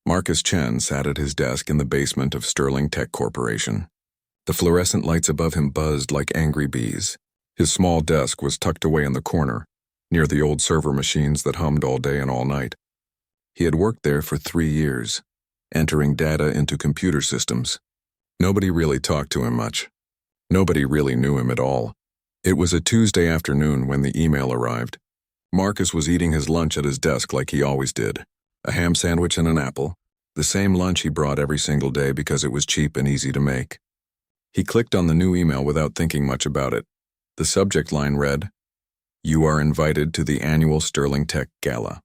Marcus Chen sat at his desk in the basement of Sterling Tech Corporation. The fluorescent lights above him buzzed like angry bees. His small desk was tucked away in the corner, near the old server machines that hummed all day and all night. He had worked there for 3 years, entering data into computer systems. Nobody really talked to him much. Nobody really knew him at all. It was a Tuesday afternoon when the email arrived. Marcus was eating his lunch at his desk like he always did. A ham sandwich and an apple, the same lunch he brought every single day because it was cheap and easy to make. He clicked on the new email without thinking much about it. The subject line read, "You are invited to the annual Sterling Tech Gala."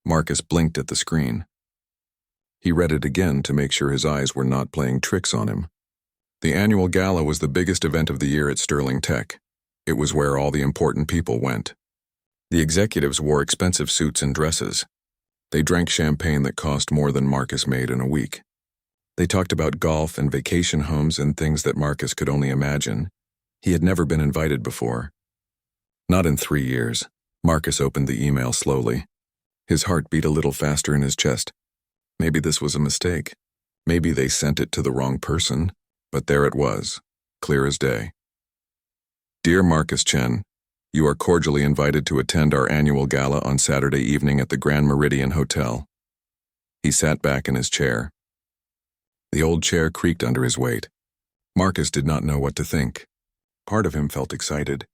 Marcus blinked at the screen. He read it again to make sure his eyes were not playing tricks on him. The annual gala was the biggest event of the year at Sterling Tech. It was where all the important people went. The executives wore expensive suits and dresses. They drank champagne that cost more than Marcus made in a week. They talked about golf and vacation homes and things that Marcus could only imagine. He had never been invited before. Not in 3 years. Marcus opened the email slowly. His heart beat a little faster in his chest. Maybe this was a mistake. Maybe they sent it to the wrong person. But there it was, clear as day. Dear Marcus Chen, you are cordially invited to attend our annual gala on Saturday evening at the Grand Meridian Hotel. He sat back in his chair. The old chair creaked under his weight. Marcus did not know what to think. Part of him felt excited.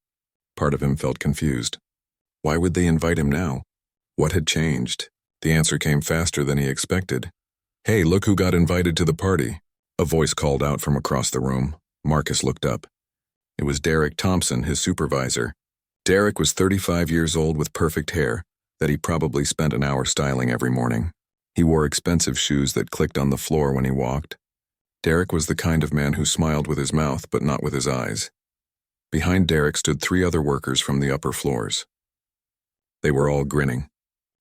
Part of him felt confused. Why would they invite him now? What had changed? The answer came faster than he expected. Hey, look who got invited to the party. A voice called out from across the room. Marcus looked up. It was Derek Thompson, his supervisor. Derek was 35 years old with perfect hair that he probably spent an hour styling every morning. He wore expensive shoes that clicked on the floor when he walked. Derek was the kind of man who smiled with his mouth but not with his eyes. Behind Derek stood 3 other workers from the upper floors. They were all grinning.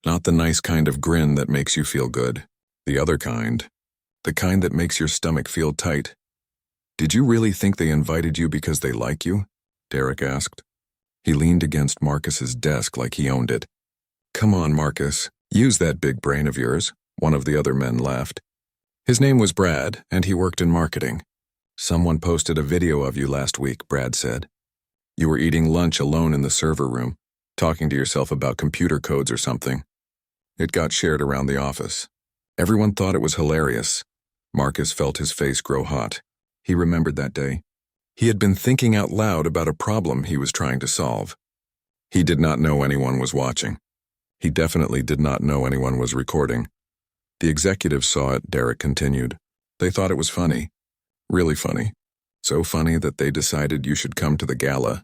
Not the nice kind of grin that makes you feel good. The other kind. The kind that makes your stomach feel tight. Did you really think they invited you because they like you? Derek asked. He leaned against Marcus's desk like he owned it. Come on, Marcus. Use that big brain of yours, one of the other men laughed. His name was Brad, and he worked in marketing. Someone posted a video of you last week, Brad said. You were eating lunch alone in the server room, talking to yourself about computer codes or something. It got shared around the office. Everyone thought it was hilarious. Marcus felt his face grow hot. He remembered that day. He had been thinking out loud about a problem he was trying to solve. He did not know anyone was watching. He definitely did not know anyone was recording. The executives saw it, Derek continued. They thought it was funny. Really funny. So funny that they decided you should come to the gala,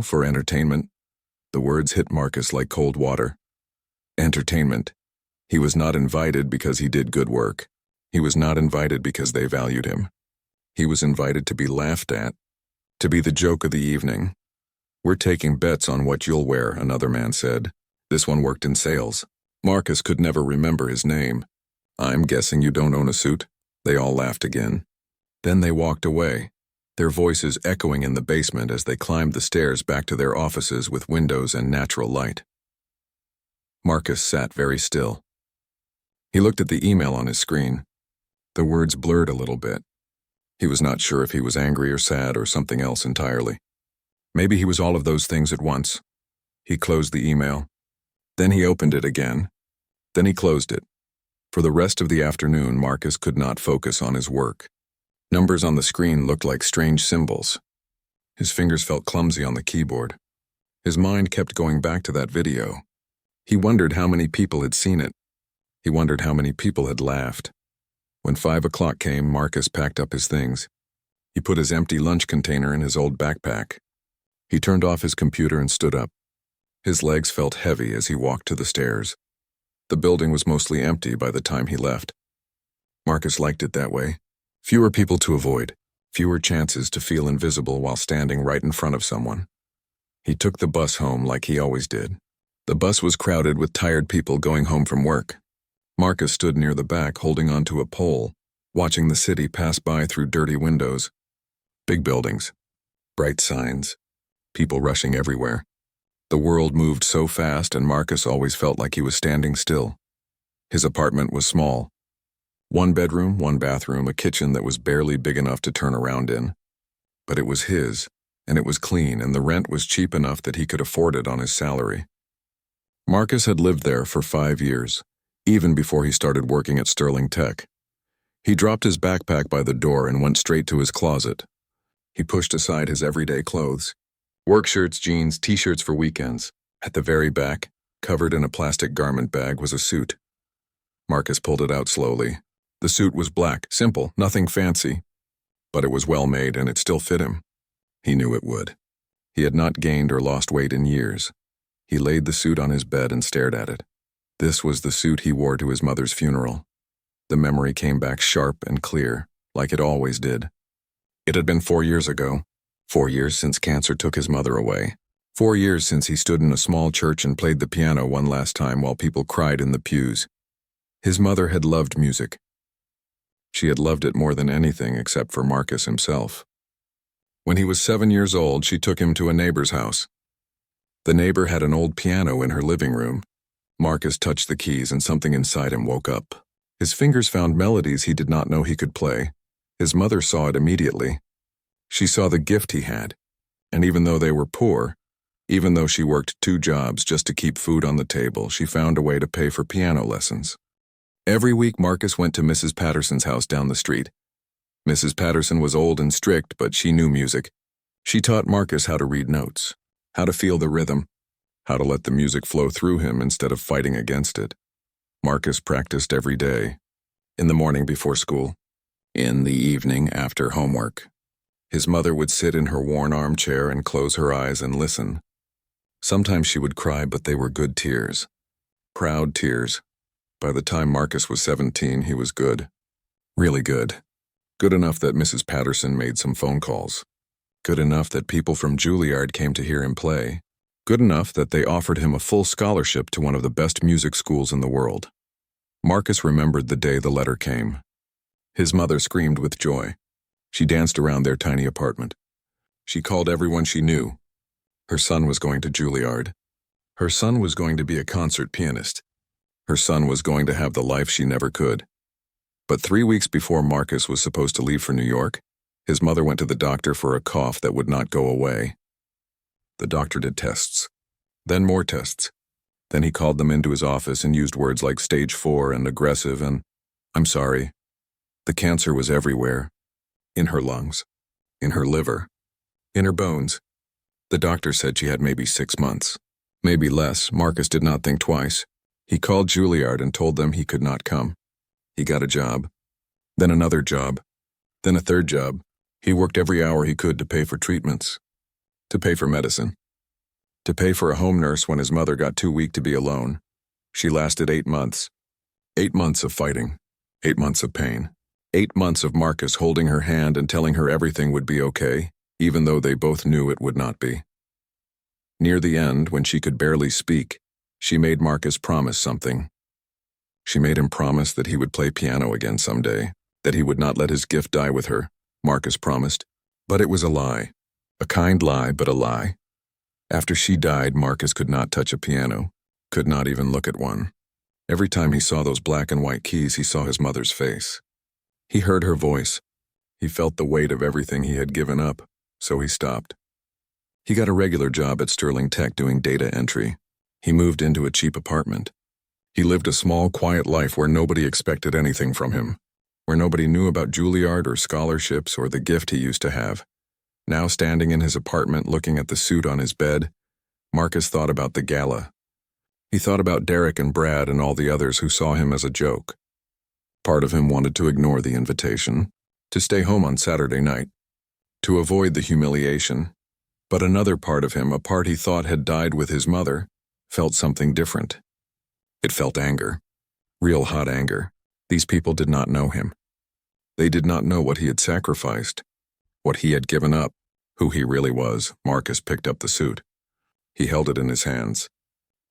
for entertainment. The words hit Marcus like cold water. Entertainment. He was not invited because he did good work. He was not invited because they valued him. He was invited to be laughed at, to be the joke of the evening. We're taking bets on what you'll wear, another man said. This one worked in sales. Marcus could never remember his name. I'm guessing you don't own a suit? They all laughed again. Then they walked away, their voices echoing in the basement as they climbed the stairs back to their offices with windows and natural light. Marcus sat very still. He looked at the email on his screen. The words blurred a little bit. He was not sure if he was angry or sad or something else entirely. Maybe he was all of those things at once. He closed the email. Then he opened it again. Then he closed it. For the rest of the afternoon, Marcus could not focus on his work. Numbers on the screen looked like strange symbols. His fingers felt clumsy on the keyboard. His mind kept going back to that video. He wondered how many people had seen it. He wondered how many people had laughed. When 5 o'clock came, Marcus packed up his things. He put his empty lunch container in his old backpack. He turned off his computer and stood up. His legs felt heavy as he walked to the stairs. The building was mostly empty by the time he left. Marcus liked it that way. Fewer people to avoid, fewer chances to feel invisible while standing right in front of someone. He took the bus home like he always did. The bus was crowded with tired people going home from work. Marcus stood near the back holding onto a pole, watching the city pass by through dirty windows. Big buildings, bright signs, people rushing everywhere. The world moved so fast and Marcus always felt like he was standing still. His apartment was small. One bedroom, one bathroom, a kitchen that was barely big enough to turn around in. But it was his, and it was clean, and the rent was cheap enough that he could afford it on his salary. Marcus had lived there for 5 years, even before he started working at Sterling Tech. He dropped his backpack by the door and went straight to his closet. He pushed aside his everyday clothes, work shirts, jeans, t-shirts for weekends. At the very back, covered in a plastic garment bag, was a suit. Marcus pulled it out slowly. The suit was black, simple, nothing fancy, but it was well made and it still fit him. He knew it would. He had not gained or lost weight in years. He laid the suit on his bed and stared at it. This was the suit he wore to his mother's funeral. The memory came back sharp and clear, like it always did. It had been 4 years ago. 4 years since cancer took his mother away. 4 years since he stood in a small church and played the piano one last time while people cried in the pews. His mother had loved music. She had loved it more than anything except for Marcus himself. When he was 7 years old, she took him to a neighbor's house. The neighbor had an old piano in her living room. Marcus touched the keys and something inside him woke up. His fingers found melodies he did not know he could play. His mother saw it immediately. She saw the gift he had, and even though they were poor, even though she worked 2 jobs just to keep food on the table, she found a way to pay for piano lessons. Every week Marcus went to Mrs. Patterson's house down the street. Mrs. Patterson was old and strict, but she knew music. She taught Marcus how to read notes, how to feel the rhythm, how to let the music flow through him instead of fighting against it. Marcus practiced every day, in the morning before school, in the evening after homework. His mother would sit in her worn armchair and close her eyes and listen. Sometimes she would cry, but they were good tears. Proud tears. By the time Marcus was 17, he was good. Really good. Good enough that Mrs. Patterson made some phone calls. Good enough that people from Juilliard came to hear him play. Good enough that they offered him a full scholarship to one of the best music schools in the world. Marcus remembered the day the letter came. His mother screamed with joy. She danced around their tiny apartment. She called everyone she knew. Her son was going to Juilliard. Her son was going to be a concert pianist. Her son was going to have the life she never could. But 3 weeks before Marcus was supposed to leave for New York, his mother went to the doctor for a cough that would not go away. The doctor did tests, then more tests. Then he called them into his office and used words like stage 4 and aggressive and, "I'm sorry." The cancer was everywhere. In her lungs, in her liver, in her bones. The doctor said she had maybe 6 months, maybe less. Marcus did not think twice. He called Juilliard and told them he could not come. He got a job, then another job, then a third job. He worked every hour he could to pay for treatments, to pay for medicine, to pay for a home nurse when his mother got too weak to be alone. She lasted 8 months. 8 months of fighting, 8 months of pain, 8 months of Marcus holding her hand and telling her everything would be okay, even though they both knew it would not be. Near the end, when she could barely speak, she made Marcus promise something. She made him promise that he would play piano again someday, that he would not let his gift die with her, Marcus promised. But it was a lie. A kind lie, but a lie. After she died, Marcus could not touch a piano, could not even look at one. Every time he saw those black and white keys, he saw his mother's face. He heard her voice. He felt the weight of everything he had given up, so he stopped. He got a regular job at Sterling Tech doing data entry. He moved into a cheap apartment. He lived a small, quiet life where nobody expected anything from him, where nobody knew about Juilliard or scholarships or the gift he used to have. Now standing in his apartment looking at the suit on his bed, Marcus thought about the gala. He thought about Derek and Brad and all the others who saw him as a joke. Part of him wanted to ignore the invitation, to stay home on Saturday night, to avoid the humiliation. But another part of him, a part he thought had died with his mother, felt something different. It felt anger. Real hot anger. These people did not know him. They did not know what he had sacrificed, what he had given up, who he really was. Marcus picked up the suit. He held it in his hands.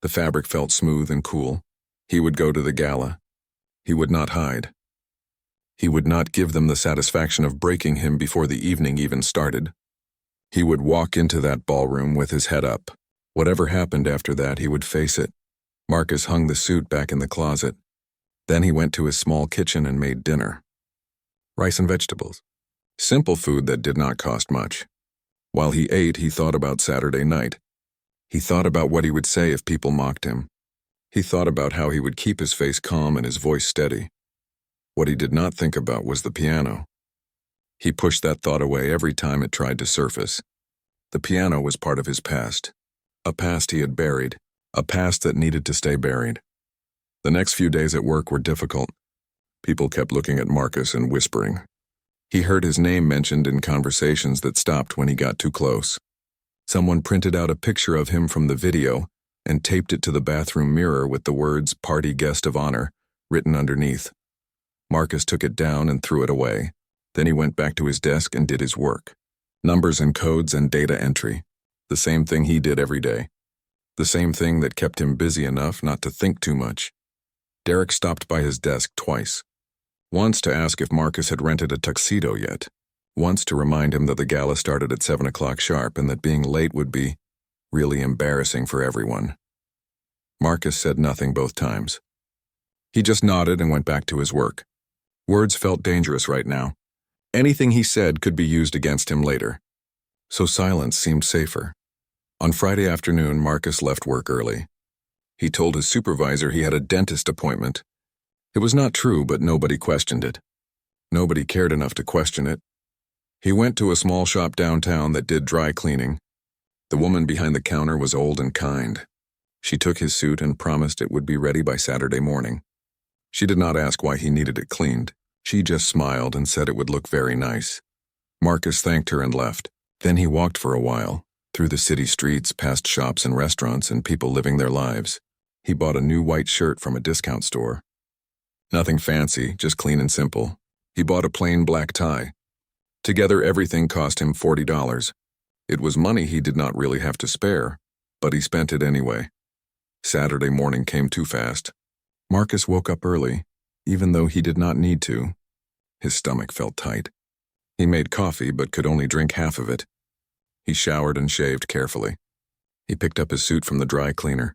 The fabric felt smooth and cool. He would go to the gala. He would not hide. He would not give them the satisfaction of breaking him before the evening even started. He would walk into that ballroom with his head up. Whatever happened after that, he would face it. Marcus hung the suit back in the closet. Then he went to his small kitchen and made dinner. Rice and vegetables. Simple food that did not cost much. While he ate, he thought about Saturday night. He thought about what he would say if people mocked him. He thought about how he would keep his face calm and his voice steady. What he did not think about was the piano. He pushed that thought away every time it tried to surface. The piano was part of his past. A past he had buried. A past that needed to stay buried. The next few days at work were difficult. People kept looking at Marcus and whispering. He heard his name mentioned in conversations that stopped when he got too close. Someone printed out a picture of him from the video and taped it to the bathroom mirror with the words "Party Guest of Honor" written underneath. Marcus took it down and threw it away. Then he went back to his desk and did his work. Numbers and codes and data entry. The same thing he did every day. The same thing that kept him busy enough not to think too much. Derek stopped by his desk twice. Once to ask if Marcus had rented a tuxedo yet. Once to remind him that the gala started at 7 o'clock sharp and that being late would be really embarrassing for everyone. Marcus said nothing both times. He just nodded and went back to his work. Words felt dangerous right now. Anything he said could be used against him later. So silence seemed safer. On Friday afternoon, Marcus left work early. He told his supervisor he had a dentist appointment. It was not true, but nobody questioned it. Nobody cared enough to question it. He went to a small shop downtown that did dry cleaning. The woman behind the counter was old and kind. She took his suit and promised it would be ready by Saturday morning. She did not ask why he needed it cleaned. She just smiled and said it would look very nice. Marcus thanked her and left. Then he walked for a while, through the city streets, past shops and restaurants and people living their lives. He bought a new white shirt from a discount store. Nothing fancy, just clean and simple. He bought a plain black tie. Together everything cost him $40. It was money he did not really have to spare, but he spent it anyway. Saturday morning came too fast. Marcus woke up early, even though he did not need to. His stomach felt tight. He made coffee but could only drink half of it. He showered and shaved carefully. He picked up his suit from the dry cleaner.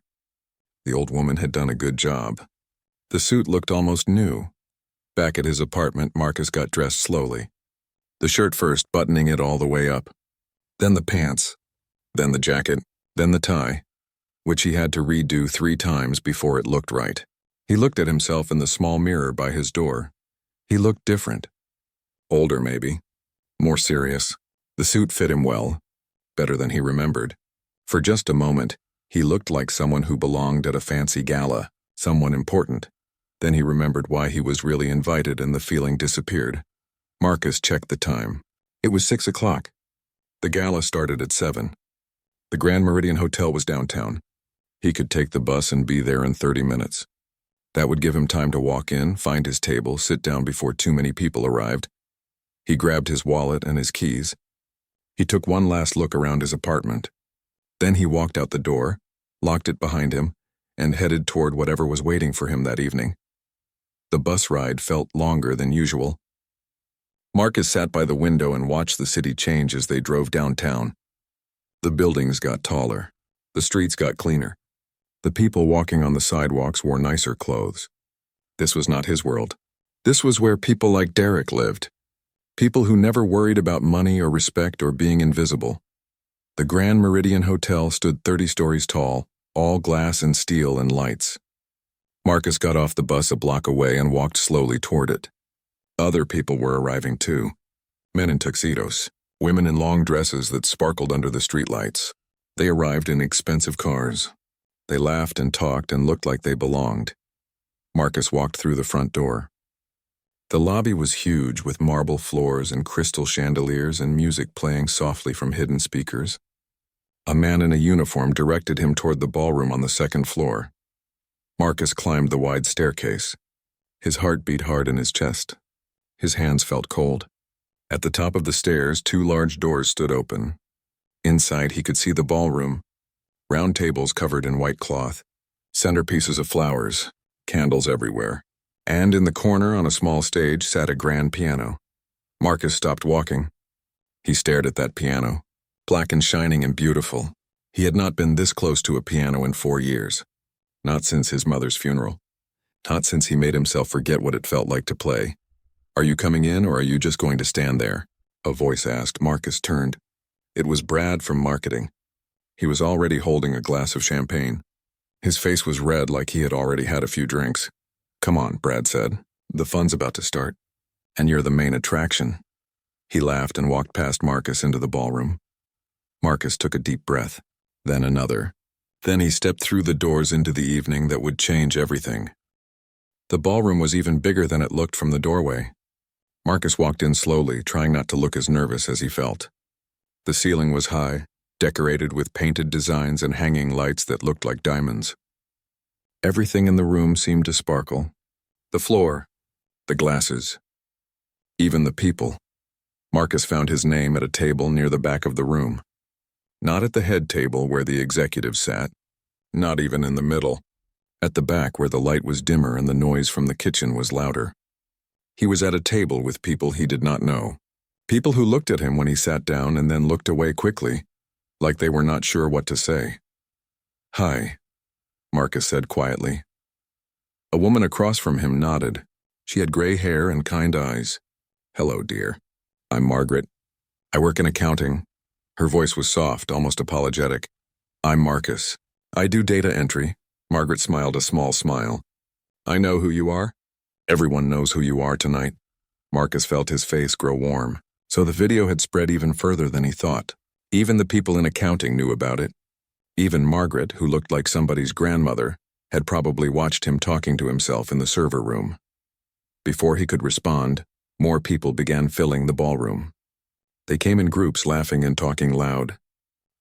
The old woman had done a good job. The suit looked almost new. Back at his apartment, Marcus got dressed slowly. The shirt first, buttoning it all the way up. Then the pants. Then the jacket. Then the tie, which he had to redo 3 times before it looked right. He looked at himself in the small mirror by his door. He looked different. Older, maybe. More serious. The suit fit him well. Better than he remembered. For just a moment, he looked like someone who belonged at a fancy gala, someone important. Then he remembered why he was really invited and the feeling disappeared. Marcus checked the time. It was 6 o'clock. The gala started at 7. The Grand Meridian Hotel was downtown. He could take the bus and be there in 30 minutes. That would give him time to walk in, find his table, sit down before too many people arrived. He grabbed his wallet and his keys. He took one last look around his apartment. Then he walked out the door, locked it behind him, and headed toward whatever was waiting for him that evening. The bus ride felt longer than usual. Marcus sat by the window and watched the city change as they drove downtown. The buildings got taller. The streets got cleaner. The people walking on the sidewalks wore nicer clothes. This was not his world. This was where people like Derek lived. People who never worried about money or respect or being invisible. The Grand Meridian Hotel stood 30 stories tall, all glass and steel and lights. Marcus got off the bus a block away and walked slowly toward it. Other people were arriving too. Men in tuxedos, women in long dresses that sparkled under the streetlights. They arrived in expensive cars. They laughed and talked and looked like they belonged. Marcus walked through the front door. The lobby was huge with marble floors and crystal chandeliers and music playing softly from hidden speakers. A man in a uniform directed him toward the ballroom on the 2nd floor. Marcus climbed the wide staircase. His heart beat hard in his chest. His hands felt cold. At the top of the stairs, 2 large doors stood open. Inside, he could see the ballroom. Round tables covered in white cloth, centerpieces of flowers, candles everywhere. And in the corner on a small stage sat a grand piano. Marcus stopped walking. He stared at that piano, black and shining and beautiful. He had not been this close to a piano in 4 years. Not since his mother's funeral. Not since he made himself forget what it felt like to play. "Are you coming in, or are you just going to stand there?" a voice asked. Marcus turned. It was Brad from marketing. He was already holding a glass of champagne. His face was red like he had already had a few drinks. "Come on," Brad said. "The fun's about to start. And you're the main attraction." He laughed and walked past Marcus into the ballroom. Marcus took a deep breath, then another. Then he stepped through the doors into the evening that would change everything. The ballroom was even bigger than it looked from the doorway. Marcus walked in slowly, trying not to look as nervous as he felt. The ceiling was high, decorated with painted designs and hanging lights that looked like diamonds. Everything in the room seemed to sparkle. The floor, the glasses, even the people. Marcus found his name at a table near the back of the room. Not at the head table where the executives sat, not even in the middle. At the back where the light was dimmer and the noise from the kitchen was louder. He was at a table with people he did not know. People who looked at him when he sat down and then looked away quickly, like they were not sure what to say. "Hi," Marcus said quietly. A woman across from him nodded. She had gray hair and kind eyes. "Hello, dear. I'm Margaret. I work in accounting." Her voice was soft, almost apologetic. "I'm Marcus. I do data entry." Margaret smiled a small smile. "I know who you are." "Everyone knows who you are tonight." Marcus felt his face grow warm. So the video had spread even further than he thought. Even the people in accounting knew about it. Even Margaret, who looked like somebody's grandmother, had probably watched him talking to himself in the server room. Before he could respond, more people began filling the ballroom. They came in groups, laughing and talking loud.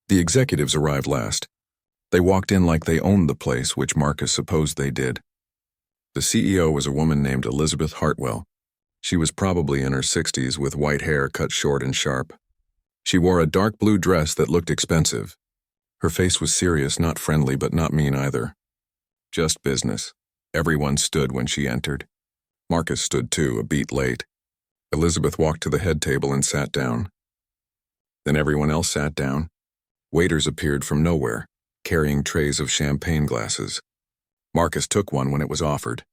The executives arrived last. They walked in like they owned the place, which Marcus supposed they did. The CEO was a woman named Elizabeth Hartwell. She was probably in her 60s with white hair cut short and sharp. She wore a dark blue dress that looked expensive. Her face was serious, not friendly, but not mean either. Just business. Everyone stood when she entered. Marcus stood too, a beat late. Elizabeth walked to the head table and sat down. Then everyone else sat down. Waiters appeared from nowhere, carrying trays of champagne glasses. Marcus took one when it was offered.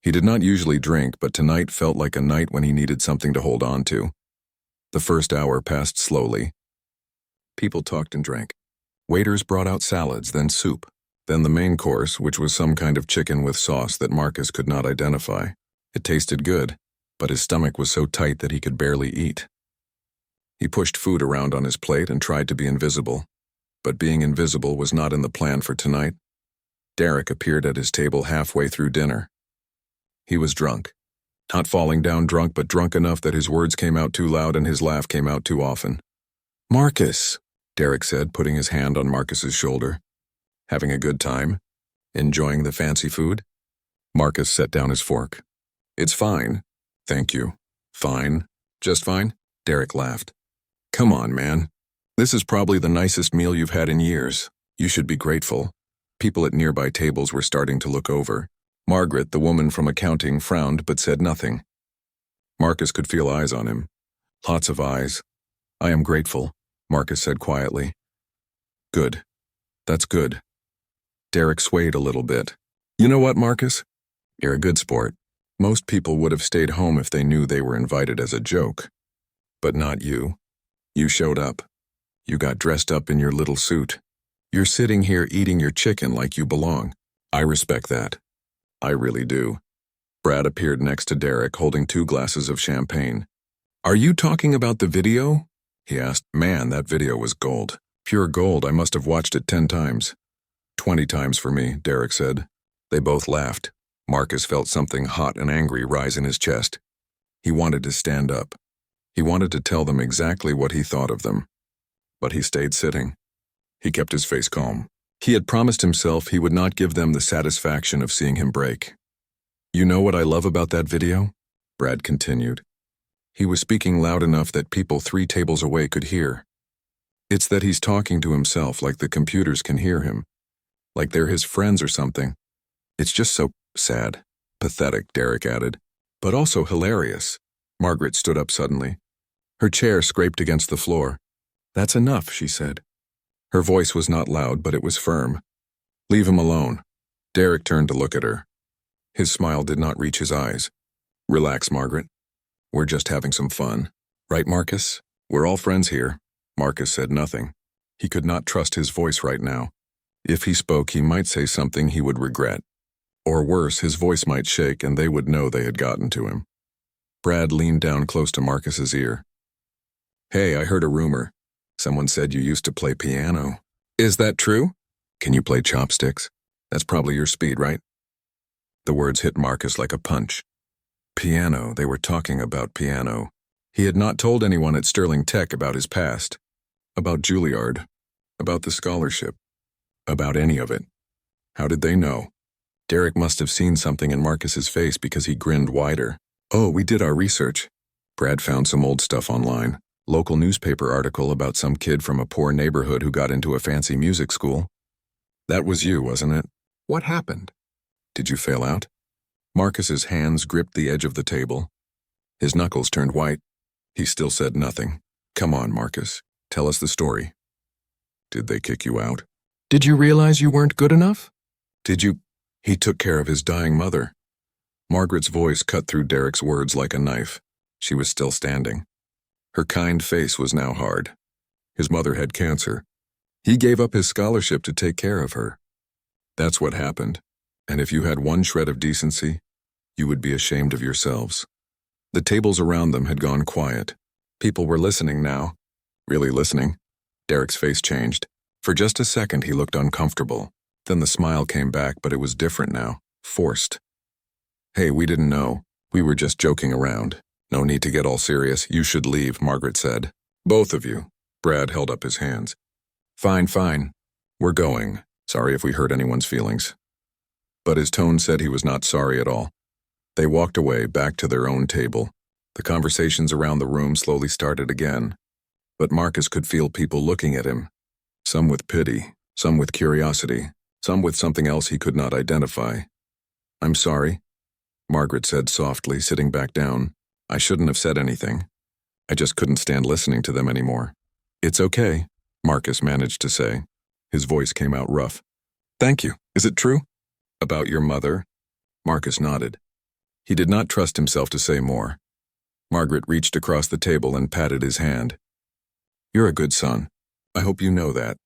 He did not usually drink, but tonight felt like a night when he needed something to hold on to. The first hour passed slowly. People talked and drank. Waiters brought out salads, then soup, then the main course, which was some kind of chicken with sauce that Marcus could not identify. It tasted good, but his stomach was so tight that he could barely eat. He pushed food around on his plate and tried to be invisible. But being invisible was not in the plan for tonight. Derek appeared at his table halfway through dinner. He was drunk. Not falling down drunk, but drunk enough that his words came out too loud and his laugh came out too often. "Marcus," Derek said, putting his hand on Marcus's shoulder. "Having a good time? Enjoying the fancy food?" Marcus set down his fork. "It's fine. Thank you." "Fine? Just fine?" Derek laughed. "Come on, man. This is probably the nicest meal you've had in years. You should be grateful." People at nearby tables were starting to look over. Margaret, the woman from accounting, frowned but said nothing. Marcus could feel eyes on him. Lots of eyes. "I am grateful," Marcus said quietly. "Good. That's good." Derek swayed a little bit. "You know what, Marcus? You're a good sport. Most people would have stayed home if they knew they were invited as a joke. But not you. You showed up. You got dressed up in your little suit. You're sitting here eating your chicken like you belong. I respect that. I really do." Brad appeared next to Derek, holding 2 glasses of champagne. "Are you talking about the video?" he asked. "Man, that video was gold. Pure gold. I must have watched it 10 times. 20 times for me," Derek said. They both laughed. Marcus felt something hot and angry rise in his chest. He wanted to stand up. He wanted to tell them exactly what he thought of them. But he stayed sitting. He kept his face calm. He had promised himself he would not give them the satisfaction of seeing him break. "You know what I love about that video?" Brad continued. He was speaking loud enough that people 3 tables away could hear. "It's that he's talking to himself like the computers can hear him. Like they're his friends or something. It's just so sad. Pathetic," Derek added. "But also hilarious." Margaret stood up suddenly. Her chair scraped against the floor. "That's enough," she said. Her voice was not loud, but it was firm. "Leave him alone." Derek turned to look at her. His smile did not reach his eyes. Relax, Margaret. We're just having some fun. Right, Marcus? We're all friends here. Marcus said nothing. He could not trust his voice right now. If he spoke, he might say something he would regret. Or worse, his voice might shake and they would know they had gotten to him. Brad leaned down close to Marcus's ear. Hey, I heard a rumor. Someone said you used to play piano. Is that true? Can you play chopsticks? That's probably your speed, right? The words hit Marcus like a punch. Piano, they were talking about piano. He had not told anyone at Sterling Tech about his past, about Juilliard, about the scholarship, about any of it. How did they know? Derek must have seen something in Marcus's face because he grinned wider. Oh, we did our research. Brad found some old stuff online. Local newspaper article about some kid from a poor neighborhood who got into a fancy music school. That was you, wasn't it? What happened? Did you fail out? Marcus's hands gripped the edge of the table. His knuckles turned white. He still said nothing. Come on, Marcus. Tell us the story. Did they kick you out? Did you realize you weren't good enough? Did you? He took care of his dying mother. Margaret's voice cut through Derek's words like a knife. She was still standing. Her kind face was now hard. His mother had cancer. He gave up his scholarship to take care of her. That's what happened. And if you had one shred of decency, you would be ashamed of yourselves. The tables around them had gone quiet. People were listening now. Really listening. Derek's face changed. For just a second he looked uncomfortable. Then the smile came back, but it was different now. Forced. Hey, we didn't know. We were just joking around. No need to get all serious. You should leave, Margaret said. Both of you. Brad held up his hands. Fine. We're going. Sorry if we hurt anyone's feelings. But his tone said he was not sorry at all. They walked away, back to their own table. The conversations around the room slowly started again. But Marcus could feel people looking at him. Some with pity, some with curiosity, some with something else he could not identify. I'm sorry, Margaret said softly, sitting back down. I shouldn't have said anything. I just couldn't stand listening to them anymore. It's okay, Marcus managed to say. His voice came out rough. Thank you. Is it true? About your mother? Marcus nodded. He did not trust himself to say more. Margaret reached across the table and patted his hand. You're a good son. I hope you know that.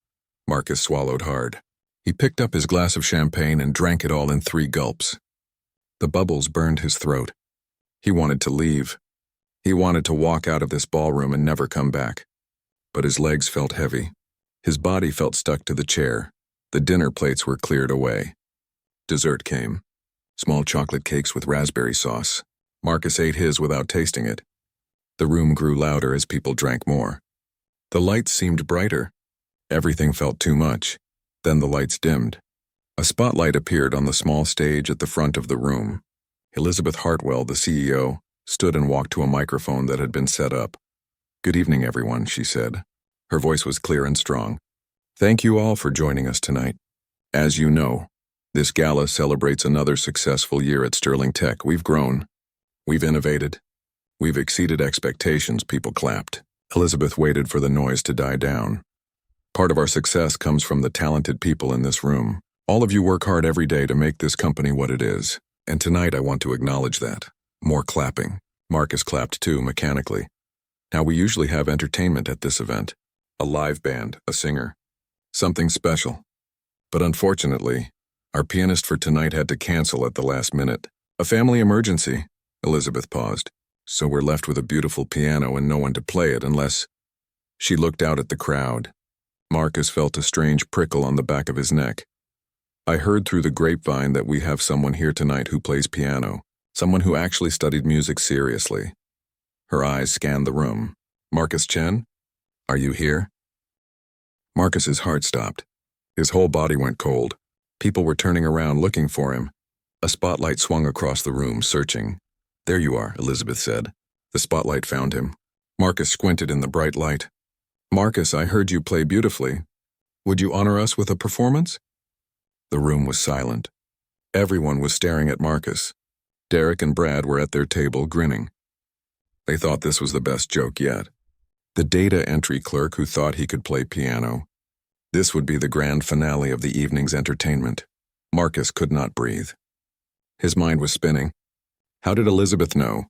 Marcus swallowed hard. He picked up his glass of champagne and drank it all in 3 gulps. The bubbles burned his throat. He wanted to leave. He wanted to walk out of this ballroom and never come back. But his legs felt heavy. His body felt stuck to the chair. The dinner plates were cleared away. Dessert came. Small chocolate cakes with raspberry sauce. Marcus ate his without tasting it. The room grew louder as people drank more. The lights seemed brighter. Everything felt too much. Then the lights dimmed. A spotlight appeared on the small stage at the front of the room. Elizabeth Hartwell, the CEO, stood and walked to a microphone that had been set up. Good evening, everyone, she said. Her voice was clear and strong. Thank you all for joining us tonight. As you know, this gala celebrates another successful year at Sterling Tech. We've grown. We've innovated. We've exceeded expectations, people clapped. Elizabeth waited for the noise to die down. Part of our success comes from the talented people in this room. All of you work hard every day to make this company what it is. And tonight I want to acknowledge that. More clapping. Marcus clapped too, mechanically. Now we usually have entertainment at this event. A live band, a singer. Something special. But unfortunately, our pianist for tonight had to cancel at the last minute. A family emergency. Elizabeth paused. So we're left with a beautiful piano and no one to play it unless... She looked out at the crowd. Marcus felt a strange prickle on the back of his neck. I heard through the grapevine that we have someone here tonight who plays piano, someone who actually studied music seriously. Her eyes scanned the room. Marcus Chen? Are you here? Marcus's heart stopped. His whole body went cold. People were turning around looking for him. A spotlight swung across the room, searching. There you are, Elizabeth said. The spotlight found him. Marcus squinted in the bright light. Marcus, I heard you play beautifully. Would you honor us with a performance? The room was silent. Everyone was staring at Marcus. Derek and Brad were at their table, grinning. They thought this was the best joke yet. The data entry clerk who thought he could play piano. This would be the grand finale of the evening's entertainment. Marcus could not breathe. His mind was spinning. How did Elizabeth know?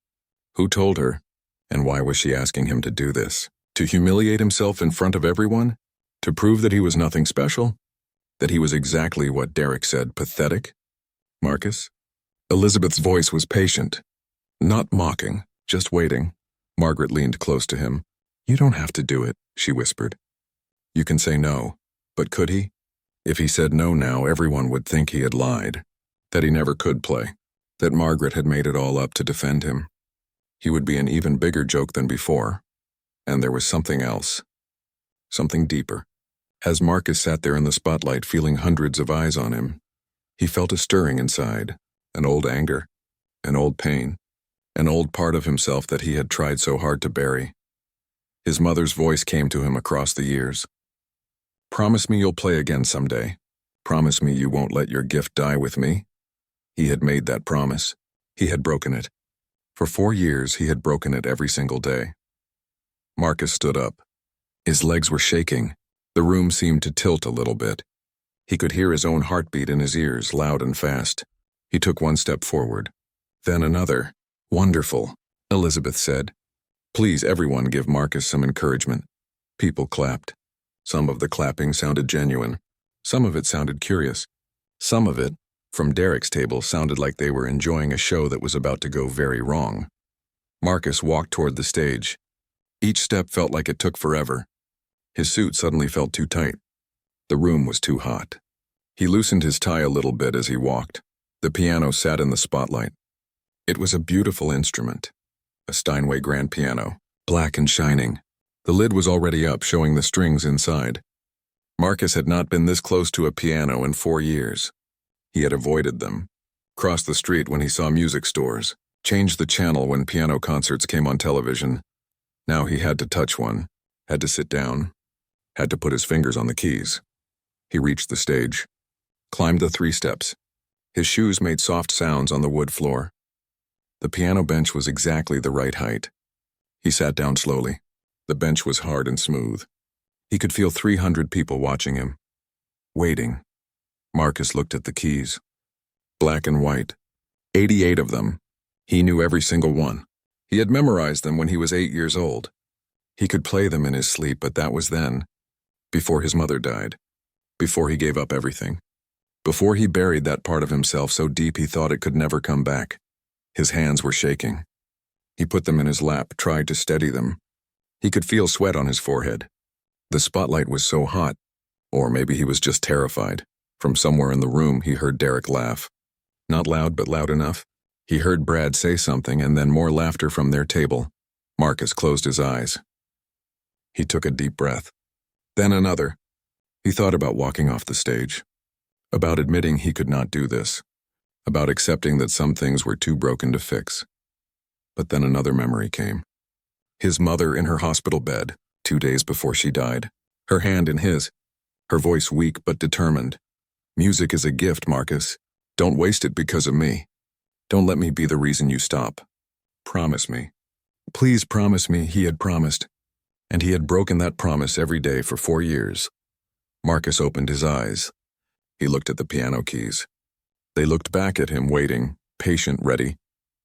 Who told her? And why was she asking him to do this? To humiliate himself in front of everyone? To prove that he was nothing special? That he was exactly what Derek said, pathetic? Marcus? Elizabeth's voice was patient, not mocking, just waiting. Margaret leaned close to him. You don't have to do it, she whispered. You can say no, but could he? If he said no now, everyone would think he had lied, that he never could play, that Margaret had made it all up to defend him. He would be an even bigger joke than before. And there was something else. Something deeper. As Marcus sat there in the spotlight feeling hundreds of eyes on him, he felt a stirring inside, an old anger, an old pain, an old part of himself that he had tried so hard to bury. His mother's voice came to him across the years. Promise me you'll play again someday. Promise me you won't let your gift die with me. He had made that promise. He had broken it. For 4 years, he had broken it every single day. Marcus stood up. His legs were shaking. The room seemed to tilt a little bit. He could hear his own heartbeat in his ears, loud and fast. He took one step forward. Then another. Wonderful, Elizabeth said. Please, everyone, give Marcus some encouragement. People clapped. Some of the clapping sounded genuine. Some of it sounded curious. Some of it, from Derek's table, sounded like they were enjoying a show that was about to go very wrong. Marcus walked toward the stage. Each step felt like it took forever. His suit suddenly felt too tight. The room was too hot. He loosened his tie a little bit as he walked. The piano sat in the spotlight. It was a beautiful instrument. A Steinway grand piano, black and shining. The lid was already up, showing the strings inside. Marcus had not been this close to a piano in 4 years. He had avoided them. Crossed the street when he saw music stores. Changed the channel when piano concerts came on television. Now he had to touch one. Had to sit down. Had to put his fingers on the keys. He reached the stage. Climbed the 3 steps. His shoes made soft sounds on the wood floor. The piano bench was exactly the right height. He sat down slowly. The bench was hard and smooth. He could feel 300 people watching him. Waiting. Marcus looked at the keys. Black and white. 88 of them. He knew every single one. He had memorized them when he was 8 years old. He could play them in his sleep, but that was then. Before his mother died. Before he gave up everything. Before he buried that part of himself so deep he thought it could never come back. His hands were shaking. He put them in his lap, tried to steady them. He could feel sweat on his forehead. The spotlight was so hot. Or maybe he was just terrified. From somewhere in the room, he heard Derek laugh. Not loud, but loud enough. He heard Brad say something and then more laughter from their table. Marcus closed his eyes. He took a deep breath. Then another. He thought about walking off the stage. About admitting he could not do this. About accepting that some things were too broken to fix. But then another memory came. His mother in her hospital bed, 2 days before she died. Her hand in his. Her voice weak but determined. Music is a gift, Marcus. Don't waste it because of me. Don't let me be the reason you stop. Promise me. Please promise me, he had promised. And he had broken that promise every day for 4 years. Marcus opened his eyes. He looked at the piano keys. They looked back at him, waiting, patient, ready.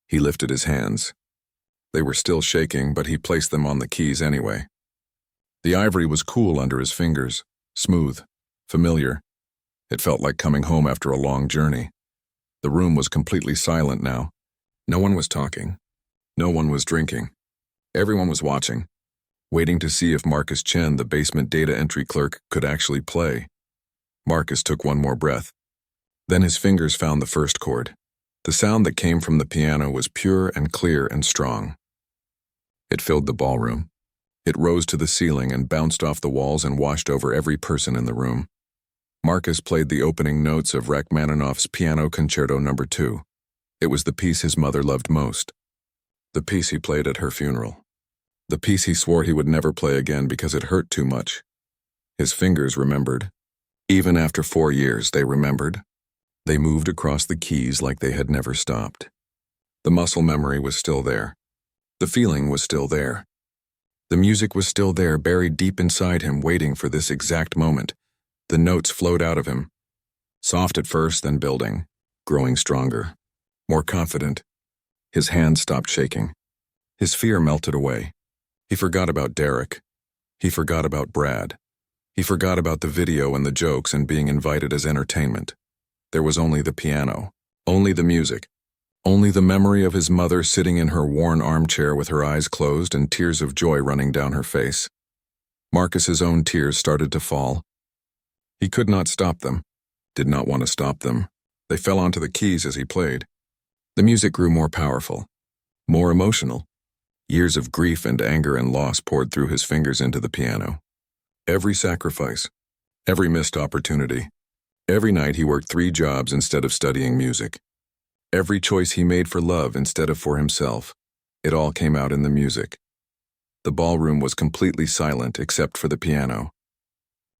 He lifted his hands. They were still shaking, but he placed them on the keys anyway. The ivory was cool under his fingers, smooth, familiar. It felt like coming home after a long journey. The room was completely silent now. No one was talking. No one was drinking. Everyone was watching, waiting to see if Marcus Chen, the basement data entry clerk, could actually play. Marcus took one more breath. Then his fingers found the first chord. The sound that came from the piano was pure and clear and strong. It filled the ballroom. It rose to the ceiling and bounced off the walls and washed over every person in the room. Marcus played the opening notes of Rachmaninoff's Piano Concerto No. 2. It was the piece his mother loved most. The piece he played at her funeral. The piece he swore he would never play again because it hurt too much. His fingers remembered. Even after 4 years, they remembered. They moved across the keys like they had never stopped. The muscle memory was still there. The feeling was still there. The music was still there, buried deep inside him, waiting for this exact moment. The notes flowed out of him. Soft at first, then building, growing stronger. more confident. His hands stopped shaking. His fear melted away. He forgot about Derek. He forgot about Brad. He forgot about the video and the jokes and being invited as entertainment. There was only the piano, only the music, only the memory of his mother sitting in her worn armchair with her eyes closed and tears of joy running down her face. Marcus's own tears started to fall. He could not stop them, did not want to stop them. They fell onto the keys as he played. The music grew more powerful, more emotional. Years of grief and anger and loss poured through his fingers into the piano. Every sacrifice, every missed opportunity. Every night he worked 3 jobs instead of studying music. Every choice he made for love instead of for himself. It all came out in the music. The ballroom was completely silent except for the piano.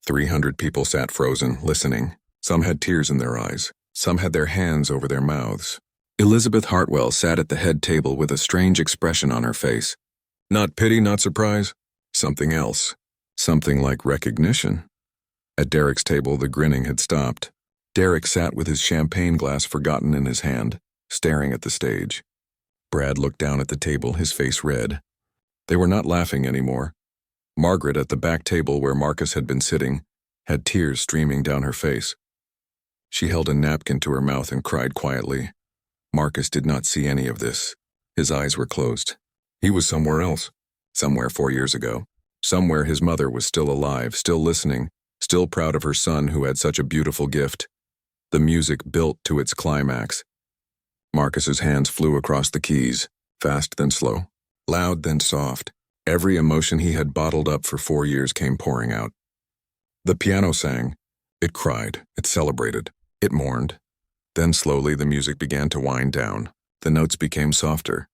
300 people sat frozen, listening. Some had tears in their eyes. Some had their hands over their mouths. Elizabeth Hartwell sat at the head table with a strange expression on her face. Not pity, not surprise. Something else. Something like recognition. At Derek's table, the grinning had stopped. Derek sat with his champagne glass forgotten in his hand, staring at the stage. Brad looked down at the table, his face red. They were not laughing anymore. Margaret, at the back table where Marcus had been sitting, had tears streaming down her face. She held a napkin to her mouth and cried quietly. Marcus did not see any of this. His eyes were closed. He was somewhere else. Somewhere 4 years ago. Somewhere his mother was still alive, still listening, still proud of her son who had such a beautiful gift. The music built to its climax. Marcus's hands flew across the keys, fast then slow, loud then soft. Every emotion he had bottled up for 4 years came pouring out. The piano sang. It cried. It celebrated. It mourned. Then slowly the music began to wind down. The notes became softer,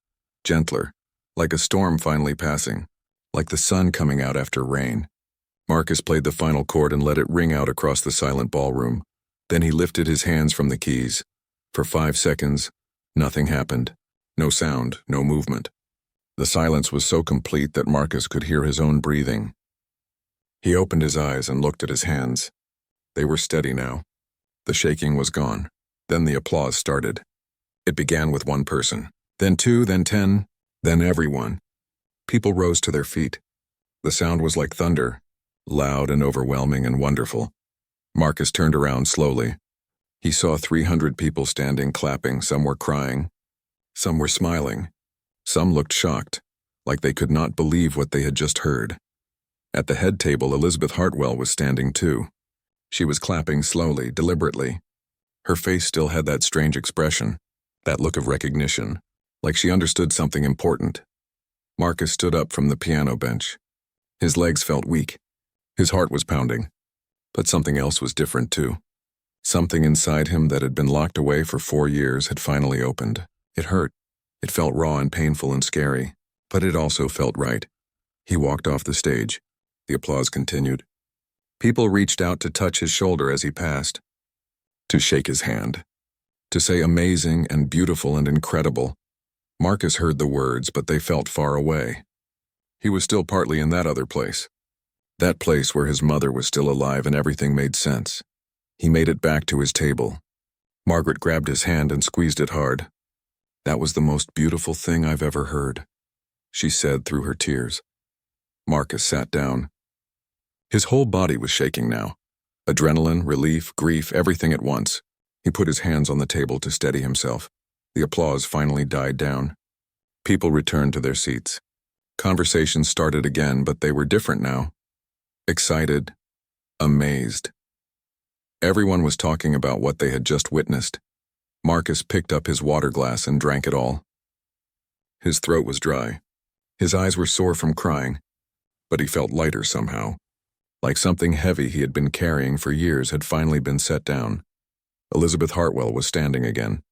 gentler, like a storm finally passing, like the sun coming out after rain. Marcus played the final chord and let it ring out across the silent ballroom. Then he lifted his hands from the keys. For 5 seconds, nothing happened. No sound, no movement. The silence was so complete that Marcus could hear his own breathing. He opened his eyes and looked at his hands. They were steady now. The shaking was gone. Then the applause started. It began with 1 person, then 2, then 10, then everyone. People rose to their feet. The sound was like thunder, loud and overwhelming and wonderful. Marcus turned around slowly. He saw 300 people standing, clapping. Some were crying. Some were smiling. Some looked shocked, like they could not believe what they had just heard. At the head table, Elizabeth Hartwell was standing too. She was clapping slowly, deliberately. Her face still had that strange expression, that look of recognition, like she understood something important. Marcus stood up from the piano bench. His legs felt weak. His heart was pounding. But something else was different too. Something inside him that had been locked away for 4 years had finally opened. It hurt. It felt raw and painful and scary, but it also felt right. He walked off the stage. The applause continued. People reached out to touch his shoulder as he passed, to shake his hand, to say amazing and beautiful and incredible. Marcus heard the words, but they felt far away. He was still partly in that other place. That place where his mother was still alive and everything made sense. He made it back to his table. Margaret grabbed his hand and squeezed it hard. That was the most beautiful thing I've ever heard, she said through her tears. Marcus sat down. His whole body was shaking now. Adrenaline, relief, grief, everything at once. He put his hands on the table to steady himself. The applause finally died down. People returned to their seats. Conversations started again, but they were different now. Excited, amazed. Everyone was talking about what they had just witnessed. Marcus picked up his water glass and drank it all. His throat was dry. His eyes were sore from crying, but he felt lighter somehow. Like something heavy he had been carrying for years had finally been set down. Elizabeth Hartwell was standing again.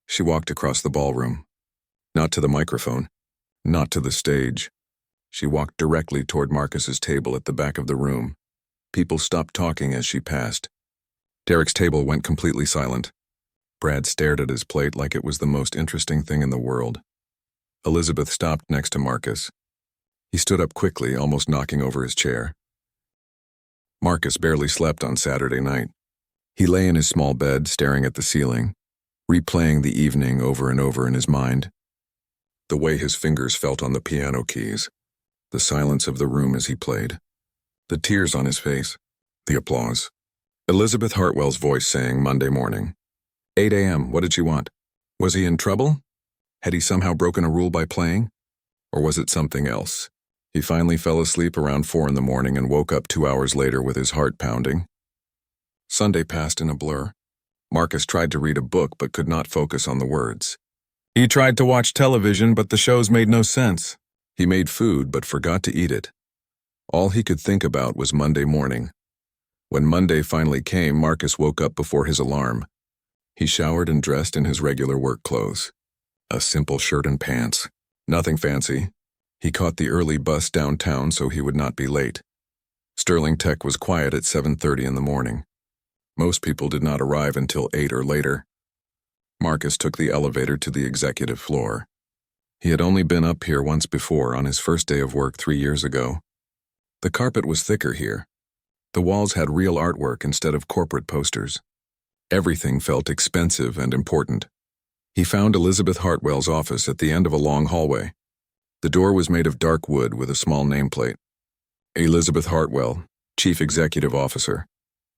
She walked across the ballroom. Not to the microphone, not to the stage. She walked directly toward Marcus's table at the back of the room. People stopped talking as she passed. Derek's table went completely silent. Brad stared at his plate like it was the most interesting thing in the world. Elizabeth stopped next to Marcus. He stood up quickly, almost knocking over his chair. Marcus barely slept on Saturday night. He lay in his small bed, staring at the ceiling. replaying the evening over and over in his mind. The way his fingers felt on the piano keys, the silence of the room as he played, the tears on his face, the applause. Elizabeth Hartwell's voice saying Monday morning. 8 a.m., what did she want? Was he in trouble? Had he somehow broken a rule by playing? Or was it something else? He finally fell asleep around 4 in the morning and woke up 2 hours later with his heart pounding. Sunday passed in a blur. Marcus tried to read a book but could not focus on the words. He tried to watch television, but the shows made no sense. He made food but forgot to eat it. All he could think about was Monday morning. When Monday finally came, Marcus woke up before his alarm. He showered and dressed in his regular work clothes. A simple shirt and pants. Nothing fancy. He caught the early bus downtown so he would not be late. Sterling Tech was quiet at 7:30 in the morning. Most people did not arrive until 8 or later. Marcus took the elevator to the executive floor. He had only been up here once before on his first day of work 3 years ago. The carpet was thicker here. The walls had real artwork instead of corporate posters. Everything felt expensive and important. He found Elizabeth Hartwell's office at the end of a long hallway. The door was made of dark wood with a small nameplate. Elizabeth Hartwell, Chief Executive Officer.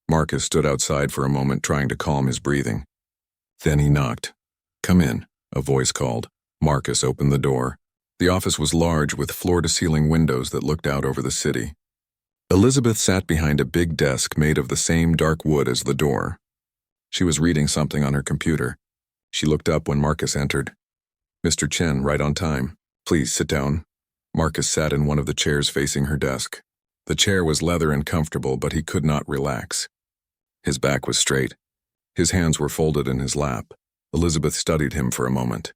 Marcus stood outside for a moment trying to calm his breathing. Then he knocked. Come in, a voice called. Marcus opened the door. The office was large with floor-to-ceiling windows that looked out over the city. Elizabeth sat behind a big desk made of the same dark wood as the door. She was reading something on her computer. She looked up when Marcus entered. Mr. Chen, right on time. Please sit down. Marcus sat in one of the chairs facing her desk. The chair was leather and comfortable, but he could not relax. His back was straight. His hands were folded in his lap. Elizabeth studied him for a moment.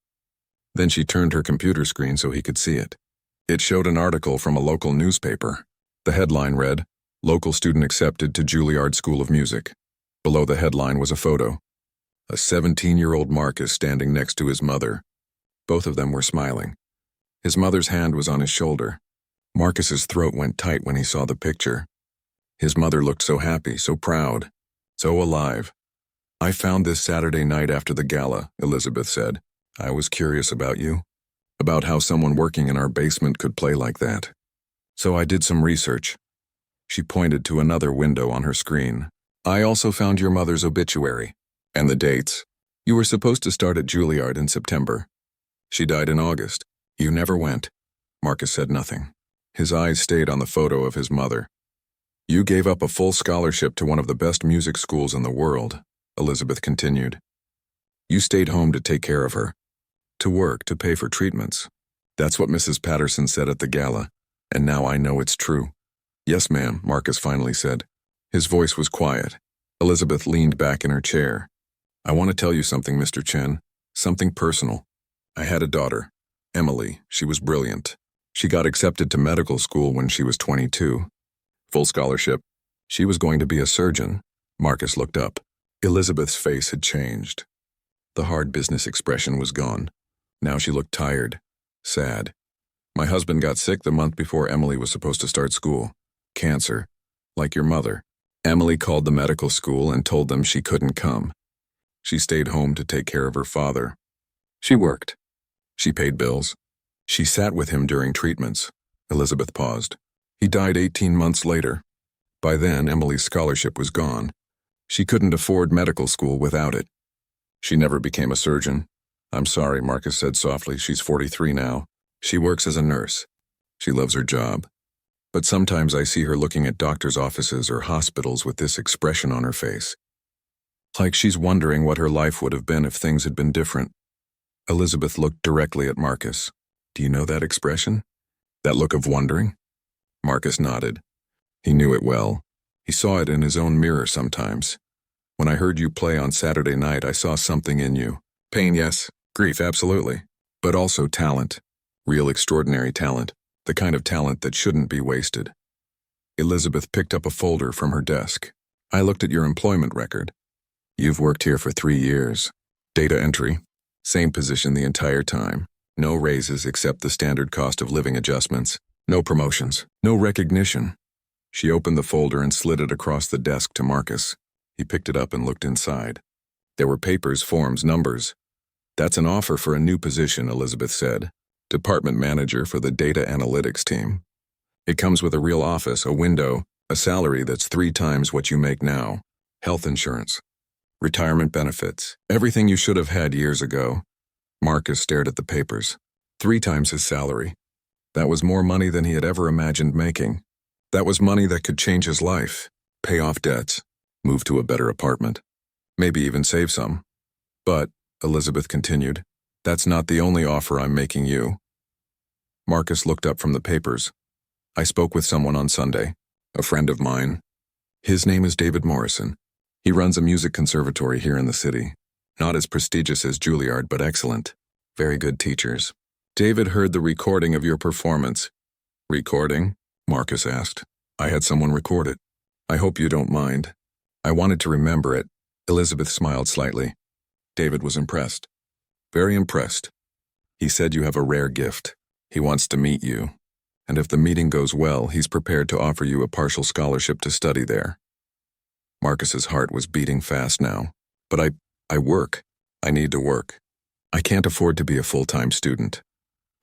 Then she turned her computer screen so he could see it. It showed an article from a local newspaper. The headline read, Local Student Accepted to Juilliard School of Music. Below the headline was a photo. A 17-year-old Marcus standing next to his mother. Both of them were smiling. His mother's hand was on his shoulder. Marcus's throat went tight when he saw the picture. His mother looked so happy, so proud, so alive. I found this Saturday night after the gala, Elizabeth said. I was curious about you, about how someone working in our basement could play like that. So I did some research. She pointed to another window on her screen. I also found your mother's obituary. And the dates. You were supposed to start at Juilliard in September. She died in August. You never went. Marcus said nothing. His eyes stayed on the photo of his mother. You gave up a full scholarship to one of the best music schools in the world, Elizabeth continued. You stayed home to take care of her, to work, to pay for treatments. That's what Mrs. Patterson said at the gala, and now I know it's true. Yes, ma'am, Marcus finally said. His voice was quiet. Elizabeth leaned back in her chair. I want to tell you something, Mr. Chen, something personal. I had a daughter, Emily. She was brilliant. She got accepted to medical school when she was 22. Full scholarship. She was going to be a surgeon. Marcus looked up. Elizabeth's face had changed. The hard business expression was gone. Now she looked tired, sad. My husband got sick the month before Emily was supposed to start school. Cancer. Like your mother. Emily called the medical school and told them she couldn't come. She stayed home to take care of her father. She worked. She paid bills. She sat with him during treatments. Elizabeth paused. He died 18 months later. By then, Emily's scholarship was gone. She couldn't afford medical school without it. She never became a surgeon. I'm sorry, Marcus said softly. She's 43 now. She works as a nurse. She loves her job. But sometimes I see her looking at doctors' offices or hospitals with this expression on her face. Like she's wondering what her life would have been if things had been different. Elizabeth looked directly at Marcus. Do you know that expression? That look of wondering? Marcus nodded. He knew it well. He saw it in his own mirror sometimes. When I heard you play on Saturday night, I saw something in you. Pain, yes. Grief, absolutely. But also talent. Real extraordinary talent. The kind of talent that shouldn't be wasted. Elizabeth picked up a folder from her desk. I looked at your employment record. You've worked here for 3 years. Data entry. Same position the entire time. No raises except the standard cost of living adjustments. No promotions. No recognition. She opened the folder and slid it across the desk to Marcus. He picked it up and looked inside. There were papers, forms, numbers. That's an offer for a new position, Elizabeth said. Department manager for the data analytics team. It comes with a real office, a window, a salary that's 3 times what you make now. Health insurance. Retirement benefits. Everything you should have had years ago. Marcus stared at the papers. 3 times his salary. That was more money than he had ever imagined making. That was money that could change his life, pay off debts, move to a better apartment, maybe even save some. But, Elizabeth continued, that's not the only offer I'm making you. Marcus looked up from the papers. I spoke with someone on Sunday, a friend of mine. His name is David Morrison. He runs a music conservatory here in the city. Not as prestigious as Juilliard, but excellent. Very good teachers. David heard the recording of your performance. Recording? Marcus asked. I had someone record it. I hope you don't mind. I wanted to remember it. Elizabeth smiled slightly. David was impressed. Very impressed. He said you have a rare gift. He wants to meet you. And if the meeting goes well, he's prepared to offer you a partial scholarship to study there. Marcus's heart was beating fast now. But I work. I need to work. I can't afford to be a full-time student.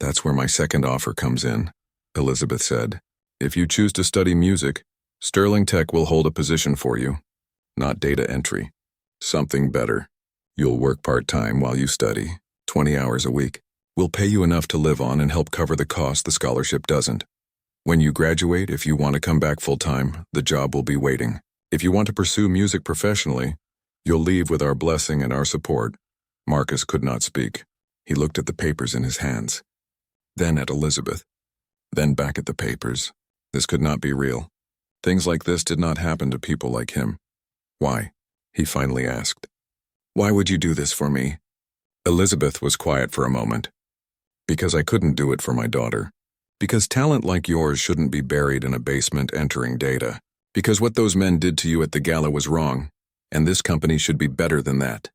That's where my second offer comes in, Elizabeth said. If you choose to study music, Sterling Tech will hold a position for you. Not data entry. Something better. You'll work part-time while you study, 20 hours a week. We'll pay you enough to live on and help cover the cost the scholarship doesn't. When you graduate, if you want to come back full-time, the job will be waiting. If you want to pursue music professionally, you'll leave with our blessing and our support. Marcus could not speak. He looked at the papers in his hands. Then at Elizabeth. Then back at the papers. This could not be real. Things like this did not happen to people like him. Why? He finally asked. Why would you do this for me? Elizabeth was quiet for a moment. Because I couldn't do it for my daughter. Because talent like yours shouldn't be buried in a basement entering data. Because what those men did to you at the gala was wrong, and this company should be better than that.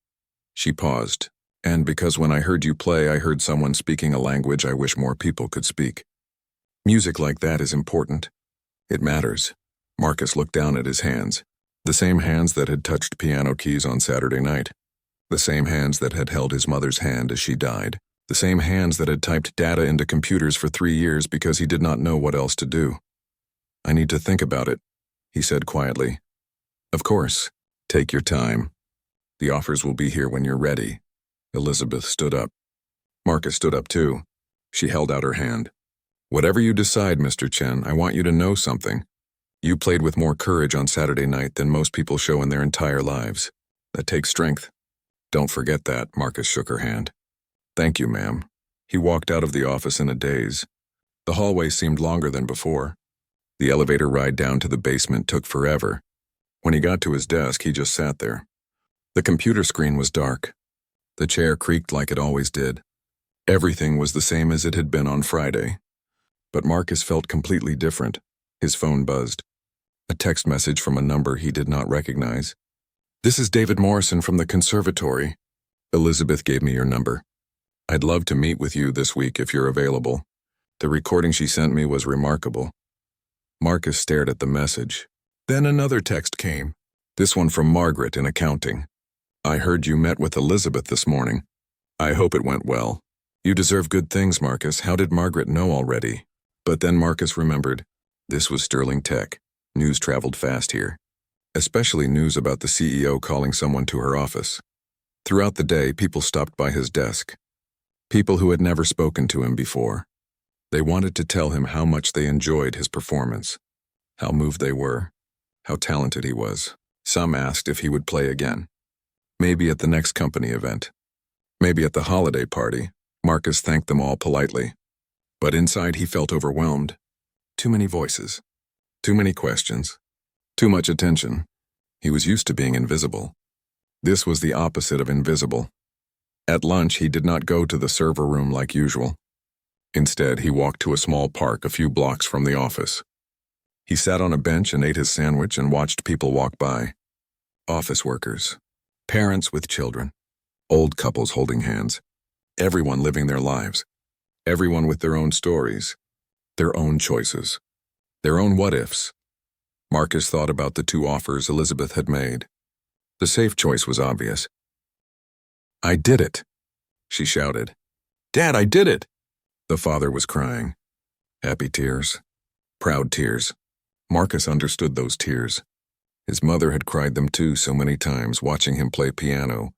She paused. And because when I heard you play, I heard someone speaking a language I wish more people could speak. Music like that is important. It matters. Marcus looked down at his hands. The same hands that had touched piano keys on Saturday night. The same hands that had held his mother's hand as she died. The same hands that had typed data into computers for 3 years because he did not know what else to do. I need to think about it, he said quietly. Of course. Take your time. The offers will be here when you're ready. Elizabeth stood up. Marcus stood up too. She held out her hand. Whatever you decide, Mr. Chen, I want you to know something. You played with more courage on Saturday night than most people show in their entire lives. That takes strength. Don't forget that, Marcus shook her hand. Thank you, ma'am. He walked out of the office in a daze. The hallway seemed longer than before. The elevator ride down to the basement took forever. When he got to his desk, he just sat there. The computer screen was dark. The chair creaked like it always did. Everything was the same as it had been on Friday. But Marcus felt completely different. His phone buzzed. A text message from a number he did not recognize. This is David Morrison from the conservatory. Elizabeth gave me your number. I'd love to meet with you this week if you're available. The recording she sent me was remarkable. Marcus stared at the message. Then another text came. This one from Margaret in accounting. I heard you met with Elizabeth this morning. I hope it went well. You deserve good things, Marcus. How did Margaret know already? But then Marcus remembered. This was Sterling Tech. News traveled fast here. Especially news about the CEO calling someone to her office. Throughout the day, people stopped by his desk. People who had never spoken to him before. They wanted to tell him how much they enjoyed his performance, how moved they were, how talented he was. Some asked if he would play again. Maybe at the next company event. Maybe at the holiday party. Marcus thanked them all politely. But inside he felt overwhelmed. Too many voices. Too many questions. Too much attention. He was used to being invisible. This was the opposite of invisible. At lunch, he did not go to the server room like usual. Instead, he walked to a small park a few blocks from the office. He sat on a bench and ate his sandwich and watched people walk by. Office workers. Parents with children. Old couples holding hands. Everyone living their lives. Everyone with their own stories. Their own choices. Their own what-ifs. Marcus thought about the 2 offers Elizabeth had made. The safe choice was obvious. I did it, she shouted. Dad, I did it! The father was crying. Happy tears. Proud tears. Marcus understood those tears. His mother had cried them too so many times, watching him play piano,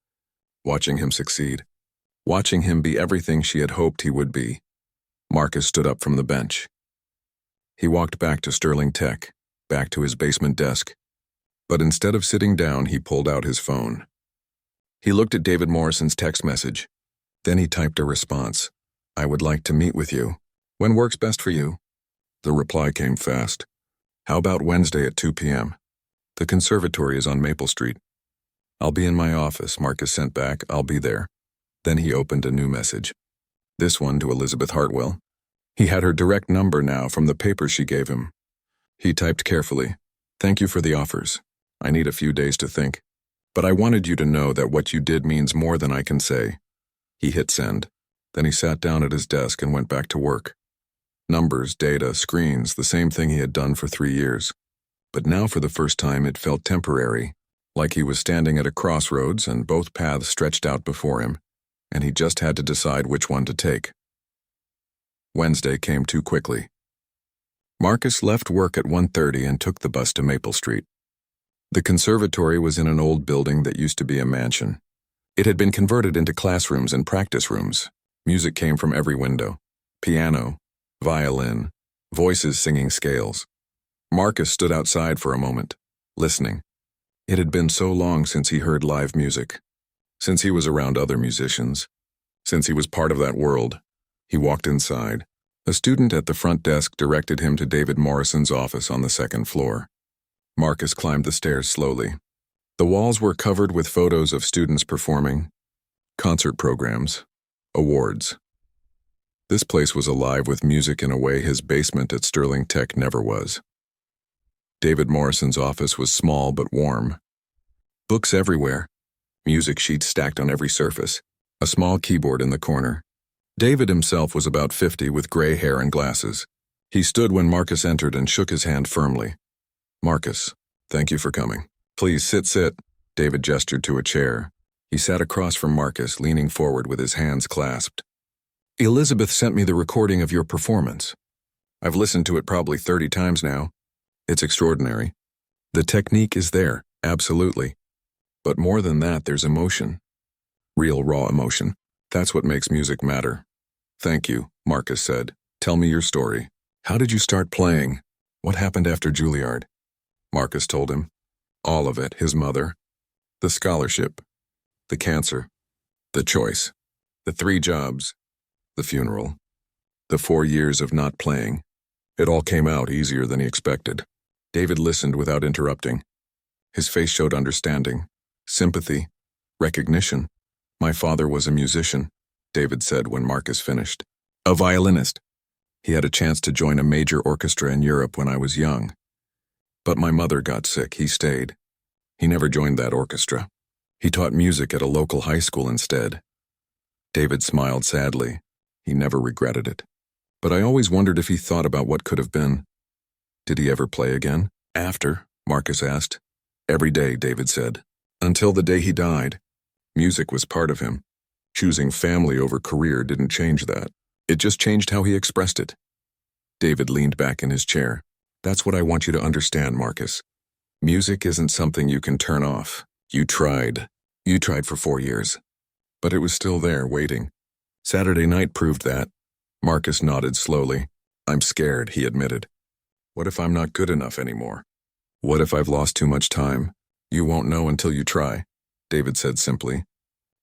watching him succeed, watching him be everything she had hoped he would be. Marcus stood up from the bench. He walked back to Sterling Tech, back to his basement desk. But instead of sitting down, he pulled out his phone. He looked at David Morrison's text message. Then he typed a response. I would like to meet with you. When works best for you? The reply came fast. How about Wednesday at 2 p.m.? The conservatory is on Maple Street. I'll be in my office, Marcus sent back. I'll be there. Then he opened a new message. This one to Elizabeth Hartwell. He had her direct number now from the paper she gave him. He typed carefully. Thank you for the offers. I need a few days to think. But I wanted you to know that what you did means more than I can say. He hit send. Then he sat down at his desk and went back to work. Numbers, data, screens, the same thing he had done for 3 years. But now for the first time it felt temporary, like he was standing at a crossroads and both paths stretched out before him, and he just had to decide which one to take. Wednesday came too quickly. Marcus left work at 1:30 and took the bus to Maple Street. The conservatory was in an old building that used to be a mansion. It had been converted into classrooms and practice rooms. Music came from every window. Piano, violin, voices singing scales. Marcus stood outside for a moment, listening. It had been so long since he heard live music, since he was around other musicians, since he was part of that world. He walked inside. A student at the front desk directed him to David Morrison's office on the second floor. Marcus climbed the stairs slowly. The walls were covered with photos of students performing, concert programs, awards. This place was alive with music in a way his basement at Sterling Tech never was. David Morrison's office was small but warm. Books everywhere, music sheets stacked on every surface, a small keyboard in the corner. David himself was about 50 with gray hair and glasses. He stood when Marcus entered and shook his hand firmly. Marcus, thank you for coming. Please sit. David gestured to a chair. He sat across from Marcus, leaning forward with his hands clasped. Elizabeth sent me the recording of your performance. I've listened to it probably 30 times now. It's extraordinary. The technique is there, absolutely. But more than that, there's emotion. Real, raw emotion. That's what makes music matter. Thank you, Marcus said. Tell me your story. How did you start playing? What happened after Juilliard? Marcus told him. All of it, his mother. The scholarship. The cancer. The choice. The 3 jobs. The funeral. The 4 years of not playing. It all came out easier than he expected. David listened without interrupting. His face showed understanding, sympathy, recognition. My father was a musician, David said when Marcus finished. A violinist. He had a chance to join a major orchestra in Europe when I was young. But my mother got sick. He stayed. He never joined that orchestra. He taught music at a local high school instead. David smiled sadly. He never regretted it. But I always wondered if he thought about what could have been. Did he ever play again? After? Marcus asked. Every day, David said. Until the day he died. Music was part of him. Choosing family over career didn't change that. It just changed how he expressed it. David leaned back in his chair. That's what I want you to understand, Marcus. Music isn't something you can turn off. You tried. You tried for 4 years. But it was still there, waiting. Saturday night proved that. Marcus nodded slowly. I'm scared, he admitted. What if I'm not good enough anymore? What if I've lost too much time? You won't know until you try, David said simply.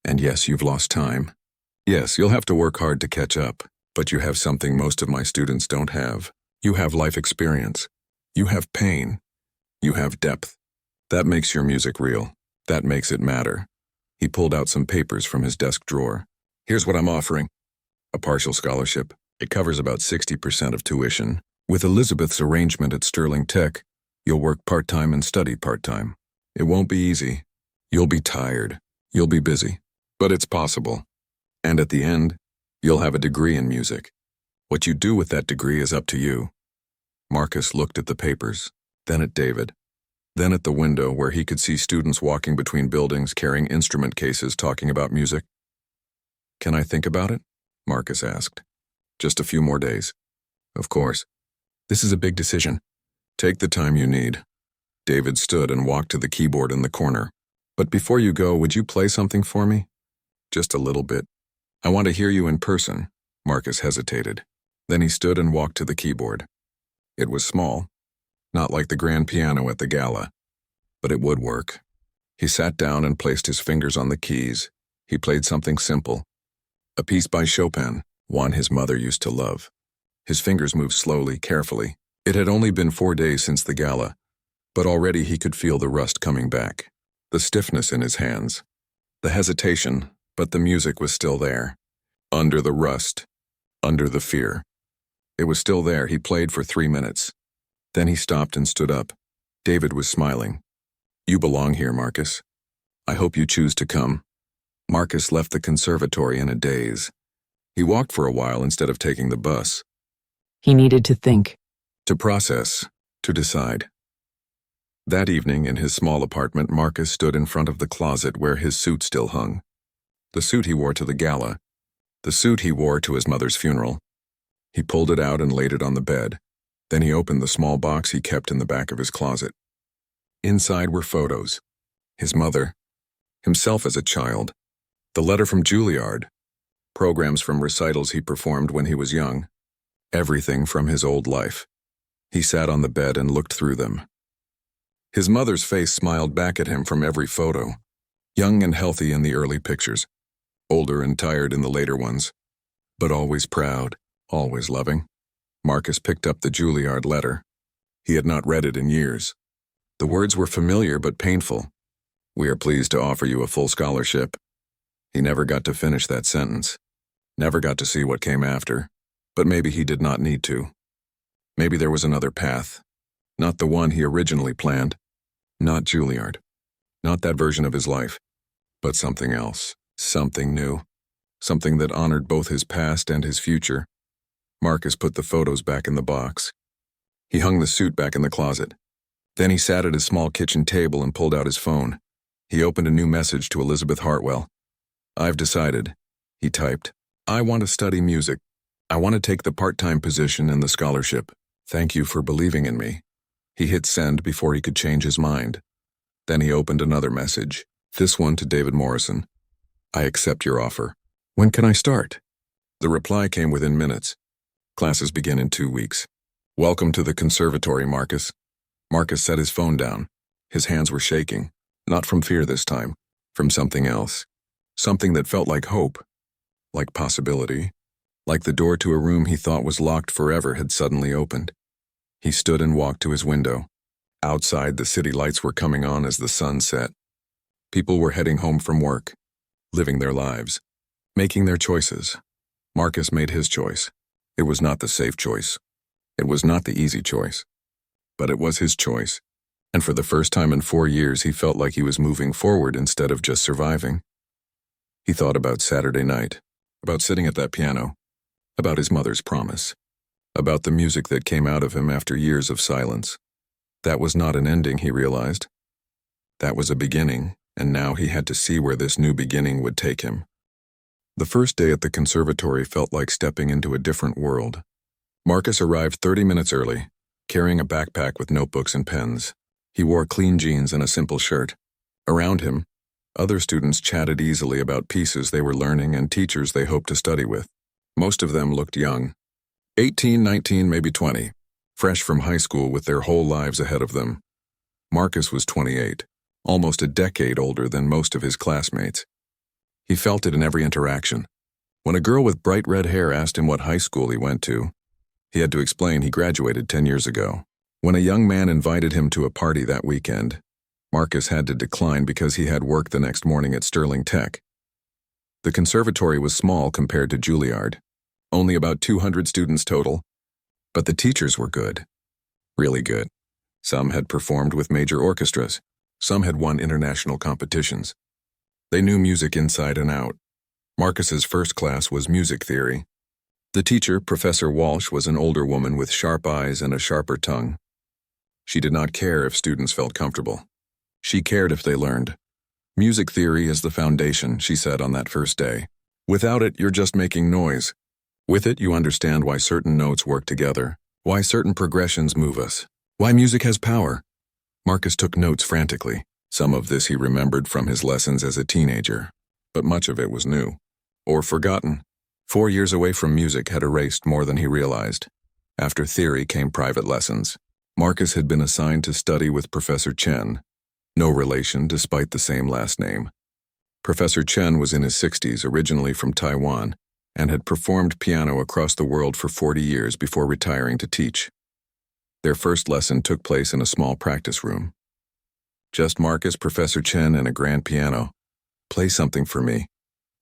And yes, you've lost time. Yes, you'll have to work hard to catch up, but you have something most of my students don't have. You have life experience. You have pain. You have depth. That makes your music real. That makes it matter. He pulled out some papers from his desk drawer. Here's what I'm offering. A partial scholarship. It covers about 60% of tuition. With Elizabeth's arrangement at Sterling Tech, you'll work part-time and study part-time. It won't be easy. You'll be tired. You'll be busy. But it's possible. And at the end, you'll have a degree in music. What you do with that degree is up to you. Marcus looked at the papers, then at David. Then at the window where he could see students walking between buildings carrying instrument cases talking about music. "Can I think about it?" Marcus asked. "Just a few more days." "Of course. This is a big decision. Take the time you need." David stood and walked to the keyboard in the corner. "But before you go, would you play something for me?" "Just a little bit. I want to hear you in person." Marcus hesitated. Then he stood and walked to the keyboard. It was small, not like the grand piano at the gala, but it would work. He sat down and placed his fingers on the keys. He played something simple, a piece by Chopin, one his mother used to love. His fingers moved slowly, carefully. It had only been 4 days since the gala, but already he could feel the rust coming back, the stiffness in his hands, the hesitation, but the music was still there. Under the rust, under the fear. It was still there. He played for 3 minutes. Then he stopped and stood up. David was smiling. "You belong here, Marcus. I hope you choose to come." Marcus left the conservatory in a daze. He walked for a while instead of taking the bus. He needed to think. To process, to decide. That evening in his small apartment, Marcus stood in front of the closet where his suit still hung. The suit he wore to the gala. The suit he wore to his mother's funeral. He pulled it out and laid it on the bed. Then he opened the small box he kept in the back of his closet. Inside were photos. His mother. Himself as a child. The letter from Juilliard. Programs from recitals he performed when he was young. Everything from his old life. He sat on the bed and looked through them. His mother's face smiled back at him from every photo. Young and healthy in the early pictures. Older and tired in the later ones. But always proud, always loving. Marcus picked up the Juilliard letter. He had not read it in years. The words were familiar but painful. "We are pleased to offer you a full scholarship." He never got to finish that sentence. Never got to see what came after. But maybe he did not need to. Maybe there was another path. Not the one he originally planned. Not Juilliard. Not that version of his life. But something else. Something new. Something that honored both his past and his future. Marcus put the photos back in the box. He hung the suit back in the closet. Then he sat at his small kitchen table and pulled out his phone. He opened a new message to Elizabeth Hartwell. "I've decided," he typed. "I want to study music. I want to take the part-time position and the scholarship. Thank you for believing in me." He hit send before he could change his mind. Then he opened another message, this one to David Morrison. "I accept your offer. When can I start?" The reply came within minutes. "Classes begin in 2 weeks. Welcome to the conservatory, Marcus." Marcus set his phone down. His hands were shaking, not from fear this time, from something else. Something that felt like hope, like possibility, like the door to a room he thought was locked forever had suddenly opened. He stood and walked to his window. Outside, the city lights were coming on as the sun set. People were heading home from work, living their lives, making their choices. Marcus made his choice. It was not the safe choice. It was not the easy choice. But it was his choice. And for the first time in 4 years, he felt like he was moving forward instead of just surviving. He thought about Saturday night, about sitting at that piano, about his mother's promise, about the music that came out of him after years of silence. That was not an ending, he realized. That was a beginning, and now he had to see where this new beginning would take him. The first day at the conservatory felt like stepping into a different world. Marcus arrived 30 minutes early, carrying a backpack with notebooks and pens. He wore clean jeans and a simple shirt. Around him, other students chatted easily about pieces they were learning and teachers they hoped to study with. Most of them looked young. 18, 19, maybe 20, fresh from high school with their whole lives ahead of them. Marcus was 28, almost a decade older than most of his classmates. He felt it in every interaction. When a girl with bright red hair asked him what high school he went to, he had to explain he graduated 10 years ago. When a young man invited him to a party that weekend, Marcus had to decline because he had work the next morning at Sterling Tech. The conservatory was small compared to Juilliard, only about 200 students total, but the teachers were good, really good. Some had performed with major orchestras, some had won international competitions. They knew music inside and out. Marcus's first class was music theory. The teacher, Professor Walsh, was an older woman with sharp eyes and a sharper tongue. She did not care if students felt comfortable. She cared if they learned. Music theory is the foundation, she said on that first day. Without it, you're just making noise. With it, you understand why certain notes work together, why certain progressions move us, why music has power. Marcus took notes frantically. Some of this he remembered from his lessons as a teenager, but much of it was new, or forgotten. 4 years away from music had erased more than he realized. After theory came private lessons. Marcus had been assigned to study with Professor Chen. No relation despite the same last name. Professor Chen was in his 60s, originally from Taiwan, and had performed piano across the world for 40 years before retiring to teach. Their first lesson took place in a small practice room. Just Marcus, Professor Chen, and a grand piano. Play something for me,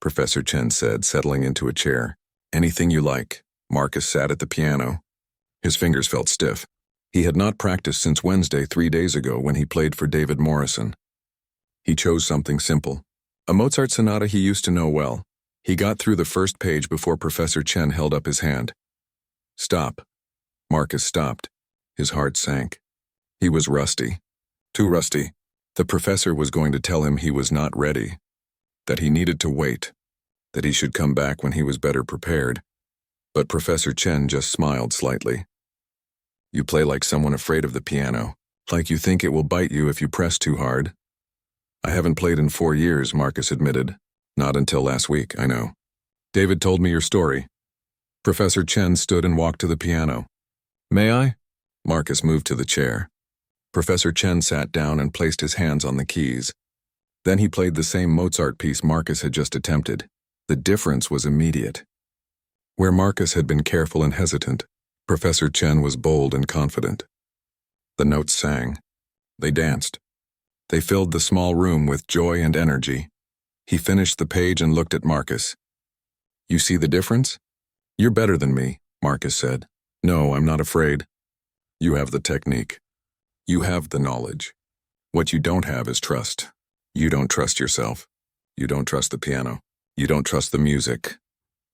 Professor Chen said, settling into a chair. Anything you like. Marcus sat at the piano. His fingers felt stiff. He had not practiced since Wednesday 3 days ago when he played for David Morrison. He chose something simple. A Mozart sonata he used to know well. He got through the first page before Professor Chen held up his hand. Stop. Marcus stopped. His heart sank. He was rusty. Too rusty. The professor was going to tell him he was not ready, that he needed to wait, that he should come back when he was better prepared. But Professor Chen just smiled slightly. You play like someone afraid of the piano, like you think it will bite you if you press too hard. I haven't played in 4 years, Marcus admitted. Not until last week, I know. David told me your story. Professor Chen stood and walked to the piano. May I? Marcus moved to the chair. Professor Chen sat down and placed his hands on the keys. Then he played the same Mozart piece Marcus had just attempted. The difference was immediate. Where Marcus had been careful and hesitant, Professor Chen was bold and confident. The notes sang. They danced. They filled the small room with joy and energy. He finished the page and looked at Marcus. You see the difference? You're better than me, Marcus said. No, I'm not afraid. You have the technique. You have the knowledge. What you don't have is trust. You don't trust yourself. You don't trust the piano. You don't trust the music.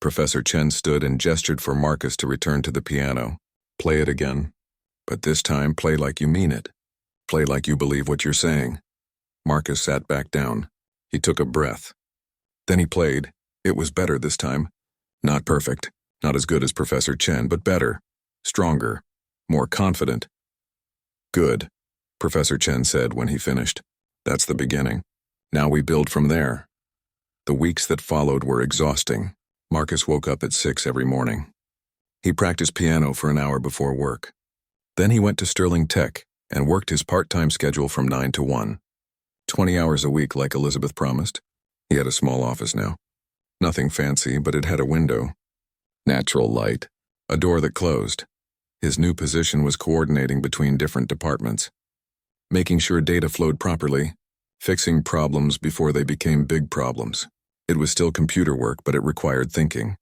Professor Chen stood and gestured for Marcus to return to the piano. Play it again. But this time, play like you mean it. Play like you believe what you're saying. Marcus sat back down. He took a breath. Then he played. It was better this time. Not perfect. Not as good as Professor Chen, but better. Stronger. More confident. Good, Professor Chen said when he finished. That's the beginning. Now we build from there. The weeks that followed were exhausting. Marcus woke up at 6 every morning. He practiced piano for an hour before work. Then he went to Sterling Tech and worked his part-time schedule from 9 to 1. 20 hours a week like Elizabeth promised. He had a small office now. Nothing fancy, but it had a window. Natural light. A door that closed. His new position was coordinating between different departments, making sure data flowed properly, fixing problems before they became big problems. It was still computer work, but it required thinking.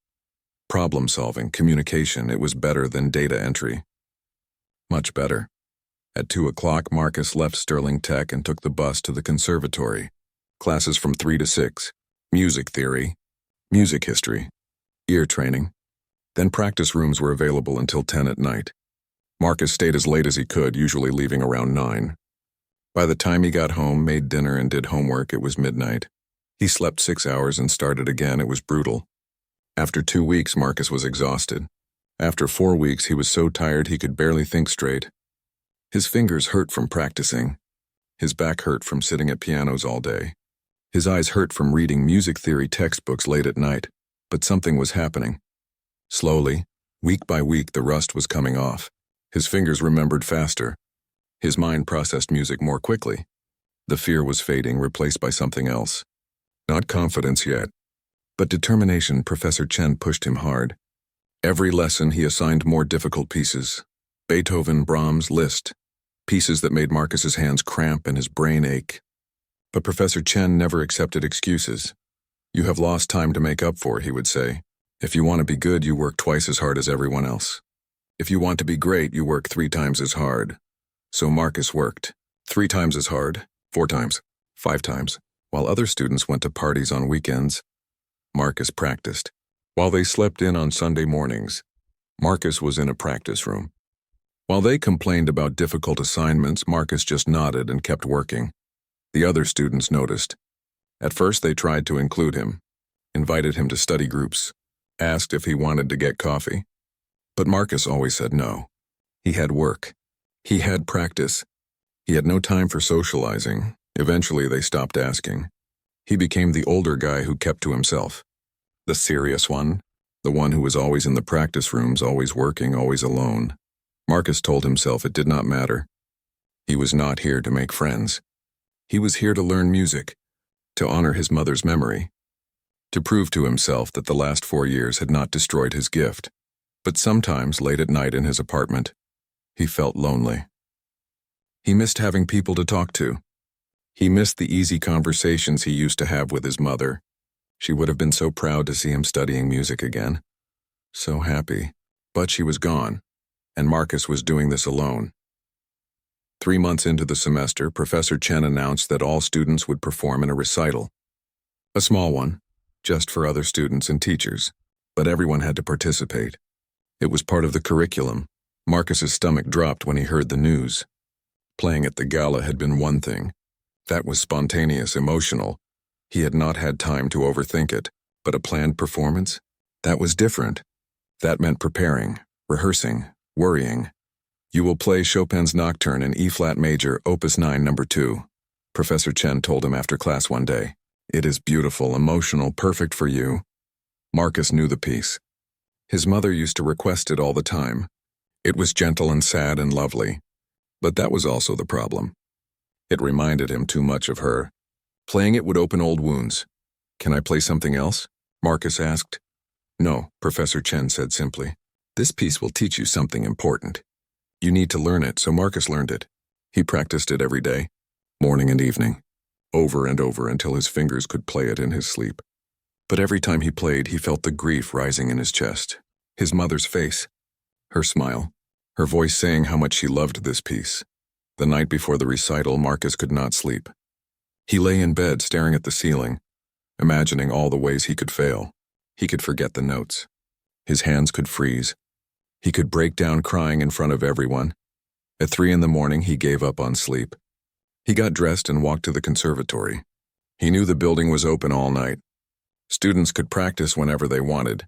Problem solving, communication, it was better than data entry. Much better. At 2 o'clock, Marcus left Sterling Tech and took the bus to the conservatory. Classes from 3 to 6. Music theory, music history, ear training. Then practice rooms were available until 10 at night. Marcus stayed as late as he could, usually leaving around 9. By the time he got home, made dinner, and did homework, it was midnight. He slept 6 hours and started again. It was brutal. After 2 weeks, Marcus was exhausted. After 4 weeks, he was so tired he could barely think straight. His fingers hurt from practicing. His back hurt from sitting at pianos all day. His eyes hurt from reading music theory textbooks late at night. But something was happening. Slowly, week by week, the rust was coming off. His fingers remembered faster. His mind processed music more quickly. The fear was fading, replaced by something else. Not confidence yet, but determination. Professor Chen pushed him hard. Every lesson he assigned more difficult pieces. Beethoven, Brahms, Liszt. Pieces that made Marcus's hands cramp and his brain ache. But Professor Chen never accepted excuses. You have lost time to make up for, he would say. If you want to be good, you work twice as hard as everyone else. If you want to be great, you work 3 times as hard. So Marcus worked 3 times as hard, 4 times, 5 times. While other students went to parties on weekends, Marcus practiced. While they slept in on Sunday mornings, Marcus was in a practice room. While they complained about difficult assignments, Marcus just nodded and kept working. The other students noticed. At first they tried to include him, invited him to study groups, asked if he wanted to get coffee. But Marcus always said no. He had work. He had practice. He had no time for socializing. Eventually they stopped asking. He became the older guy who kept to himself. The serious one, the one who was always in the practice rooms, always working, always alone. Marcus told himself it did not matter. He was not here to make friends. He was here to learn music, to honor his mother's memory, to prove to himself that the last 4 years had not destroyed his gift. But sometimes, late at night in his apartment, he felt lonely. He missed having people to talk to. He missed the easy conversations he used to have with his mother. She would have been so proud to see him studying music again. So happy. But she was gone, and Marcus was doing this alone. 3 months into the semester, Professor Chen announced that all students would perform in a recital. A small one, just for other students and teachers, but everyone had to participate. It was part of the curriculum. Marcus's stomach dropped when he heard the news. Playing at the gala had been one thing. That was spontaneous, emotional. He had not had time to overthink it, but a planned performance? That was different. That meant preparing, rehearsing, worrying. You will play Chopin's Nocturne in E-flat major, Opus 9, No. 2, Professor Chen told him after class one day. It is beautiful, emotional, perfect for you. Marcus knew the piece. His mother used to request it all the time. It was gentle and sad and lovely. But that was also the problem. It reminded him too much of her. Playing it would open old wounds. Can I play something else? Marcus asked. No, Professor Chen said simply. This piece will teach you something important. You need to learn it, so Marcus learned it. He practiced it every day, morning and evening, over and over until his fingers could play it in his sleep. But every time he played, he felt the grief rising in his chest. His mother's face, her smile, her voice saying how much she loved this piece. The night before the recital, Marcus could not sleep. He lay in bed staring at the ceiling, imagining all the ways he could fail. He could forget the notes. His hands could freeze. He could break down crying in front of everyone. At 3 a.m, he gave up on sleep. He got dressed and walked to the conservatory. He knew the building was open all night. Students could practice whenever they wanted.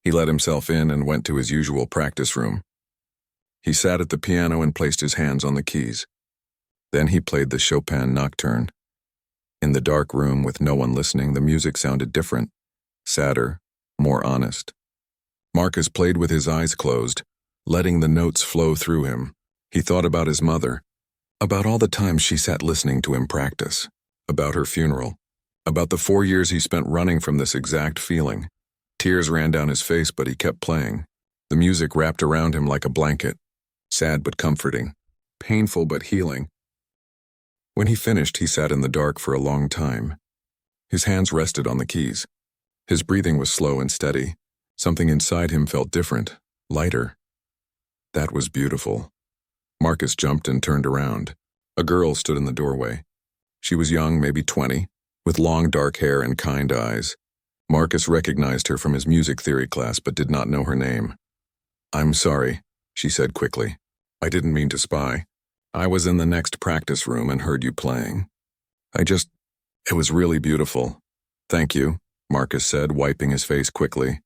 He let himself in and went to his usual practice room. He sat at the piano and placed his hands on the keys. Then he played the Chopin Nocturne. In the dark room with no one listening, the music sounded different, sadder, more honest. Marcus played with his eyes closed, letting the notes flow through him. He thought about his mother, about all the times she sat listening to him practice, about her funeral, about the 4 years he spent running from this exact feeling. Tears ran down his face, but he kept playing. The music wrapped around him like a blanket, sad but comforting, painful but healing. When he finished, he sat in the dark for a long time. His hands rested on the keys. His breathing was slow and steady. Something inside him felt different, lighter. That was beautiful. Marcus jumped and turned around. A girl stood in the doorway. She was young, maybe 20, with long dark hair and kind eyes. Marcus recognized her from his music theory class but did not know her name. I'm sorry, she said quickly. I didn't mean to spy. I was in the next practice room and heard you playing. It was really beautiful. Thank you, Marcus said, wiping his face quickly.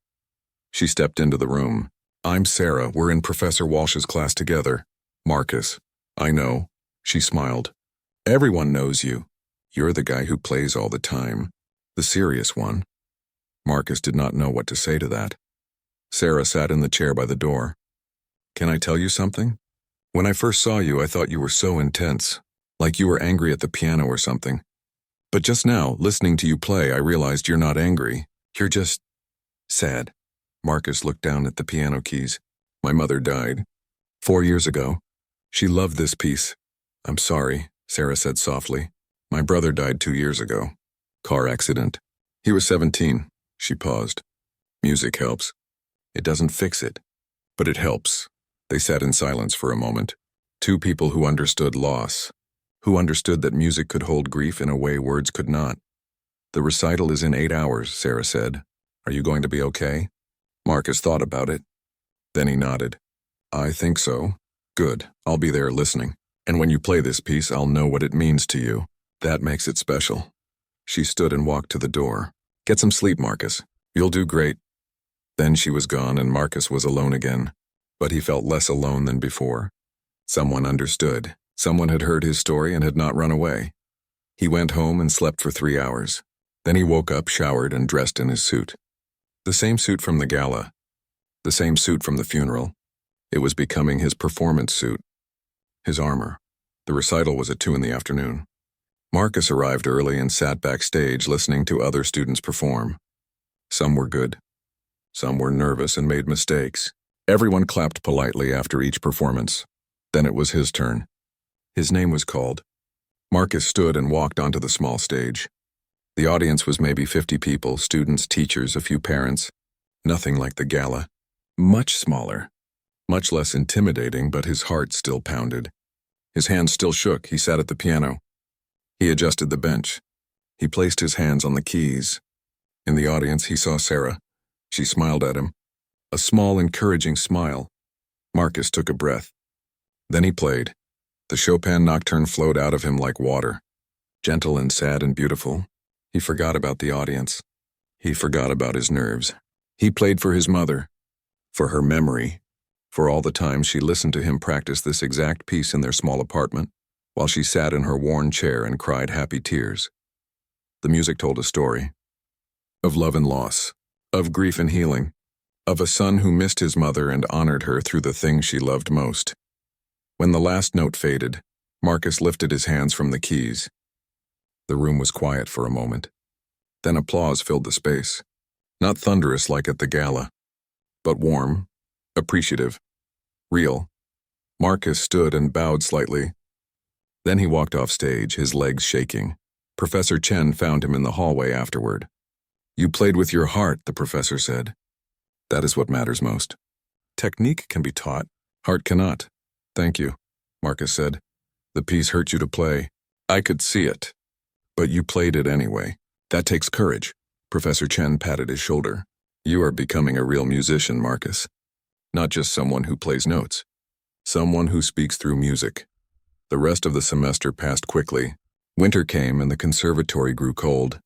She stepped into the room. I'm Sarah. We're in Professor Walsh's class together. Marcus. I know. She smiled. Everyone knows you. You're the guy who plays all the time. The serious one. Marcus did not know what to say to that. Sarah sat in the chair by the door. Can I tell you something? When I first saw you, I thought you were so intense, like you were angry at the piano or something. But just now, listening to you play, I realized you're not angry. You're just sad. Marcus looked down at the piano keys. My mother died 4 years ago. She loved this piece. I'm sorry, Sarah said softly. My brother died 2 years ago. Car accident. He was 17. She paused. Music helps. It doesn't fix it, but it helps. They sat in silence for a moment. Two people who understood loss, who understood that music could hold grief in a way words could not. The recital is in 8 hours, Sarah said. Are you going to be okay? Marcus thought about it. Then he nodded. I think so. Good, I'll be there listening. And when you play this piece, I'll know what it means to you. That makes it special. She stood and walked to the door. Get some sleep, Marcus. You'll do great. Then she was gone and Marcus was alone again. But he felt less alone than before. Someone understood. Someone had heard his story and had not run away. He went home and slept for 3 hours. Then he woke up, showered, and dressed in his suit. The same suit from the gala. The same suit from the funeral. It was becoming his performance suit. His armor. The recital was at 2 in the afternoon. Marcus arrived early and sat backstage listening to other students perform. Some were good. Some were nervous and made mistakes. Everyone clapped politely after each performance. Then it was his turn. His name was called. Marcus stood and walked onto the small stage. The audience was maybe 50 people, students, teachers, a few parents. Nothing like the gala. Much smaller. Much less intimidating, but his heart still pounded. His hands still shook. He sat at the piano. He adjusted the bench. He placed his hands on the keys. In the audience, he saw Sarah. She smiled at him. A small, encouraging smile. Marcus took a breath. Then he played. The Chopin nocturne flowed out of him like water. Gentle and sad and beautiful. He forgot about the audience. He forgot about his nerves. He played for his mother. For her memory. For all the time she listened to him practice this exact piece in their small apartment, while she sat in her worn chair and cried happy tears. The music told a story. Of love and loss. Of grief and healing. Of a son who missed his mother and honored her through the thing she loved most. When the last note faded, Marcus lifted his hands from the keys. The room was quiet for a moment. Then applause filled the space. Not thunderous like at the gala, but warm, appreciative, real. Marcus stood and bowed slightly. Then he walked off stage, his legs shaking. Professor Chen found him in the hallway afterward. You played with your heart, the professor said. That is what matters most. Technique can be taught, heart cannot. Thank you, Marcus said. The piece hurt you to play. I could see it. But you played it anyway. That takes courage. Professor Chen patted his shoulder. You are becoming a real musician, Marcus. Not just someone who plays notes. Someone who speaks through music. The rest of the semester passed quickly. Winter came and the conservatory grew cold.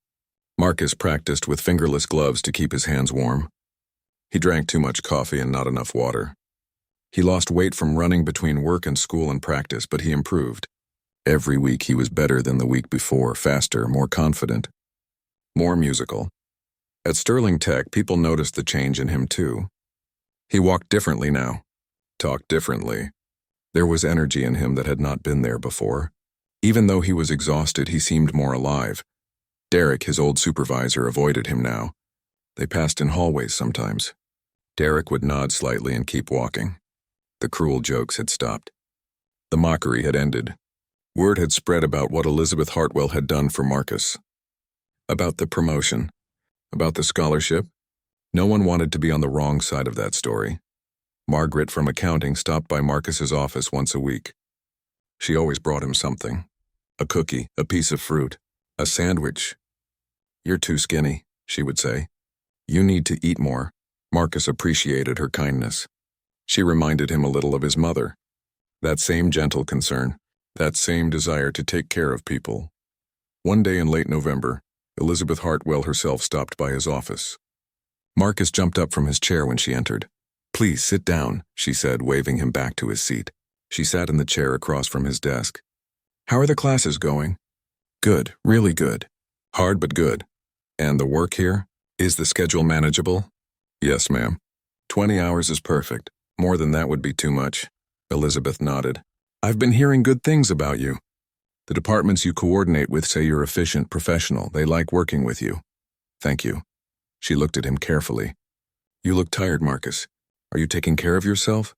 Marcus practiced with fingerless gloves to keep his hands warm. He drank too much coffee and not enough water. He lost weight from running between work and school and practice, but he improved. Every week he was better than the week before, faster, more confident, more musical. At Sterling Tech, people noticed the change in him too. He walked differently now, talked differently. There was energy in him that had not been there before. Even though he was exhausted, he seemed more alive. Derek, his old supervisor, avoided him now. They passed in hallways sometimes. Derek would nod slightly and keep walking. The cruel jokes had stopped. The mockery had ended. Word had spread about what Elizabeth Hartwell had done for Marcus. About the promotion. About the scholarship. No one wanted to be on the wrong side of that story. Margaret from accounting stopped by Marcus's office once a week. She always brought him something. A cookie, a piece of fruit, a sandwich. You're too skinny, she would say. You need to eat more. Marcus appreciated her kindness. She reminded him a little of his mother. That same gentle concern, that same desire to take care of people. One day in late November, Elizabeth Hartwell herself stopped by his office. Marcus jumped up from his chair when she entered. Please sit down, she said, waving him back to his seat. She sat in the chair across from his desk. How are the classes going? Good, really good. Hard but good. And the work here? Is the schedule manageable? Yes, ma'am. 20 hours is perfect. More than that would be too much. Elizabeth nodded. I've been hearing good things about you. The departments you coordinate with say you're efficient, professional. They like working with you. Thank you. She looked at him carefully. You look tired, Marcus. Are you taking care of yourself?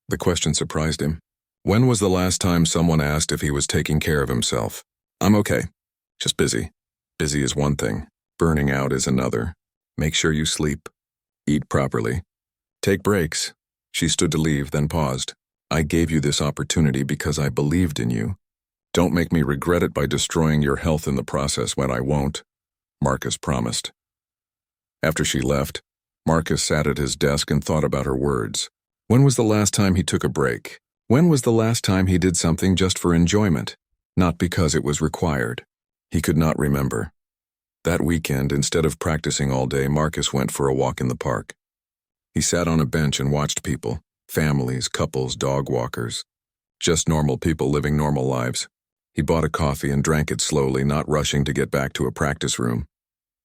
The question surprised him. When was the last time someone asked if he was taking care of himself? I'm okay. Just busy. Busy is one thing. Burning out is another. Make sure you sleep. Eat properly. Take breaks. She stood to leave, then paused. I gave you this opportunity because I believed in you. Don't make me regret it by destroying your health in the process when I won't, Marcus promised. After she left, Marcus sat at his desk and thought about her words. When was the last time he took a break? When was the last time he did something just for enjoyment, not because it was required? He could not remember. That weekend, instead of practicing all day, Marcus went for a walk in the park. He sat on a bench and watched people, families, couples, dog walkers, just normal people living normal lives. He bought a coffee and drank it slowly, not rushing to get back to a practice room.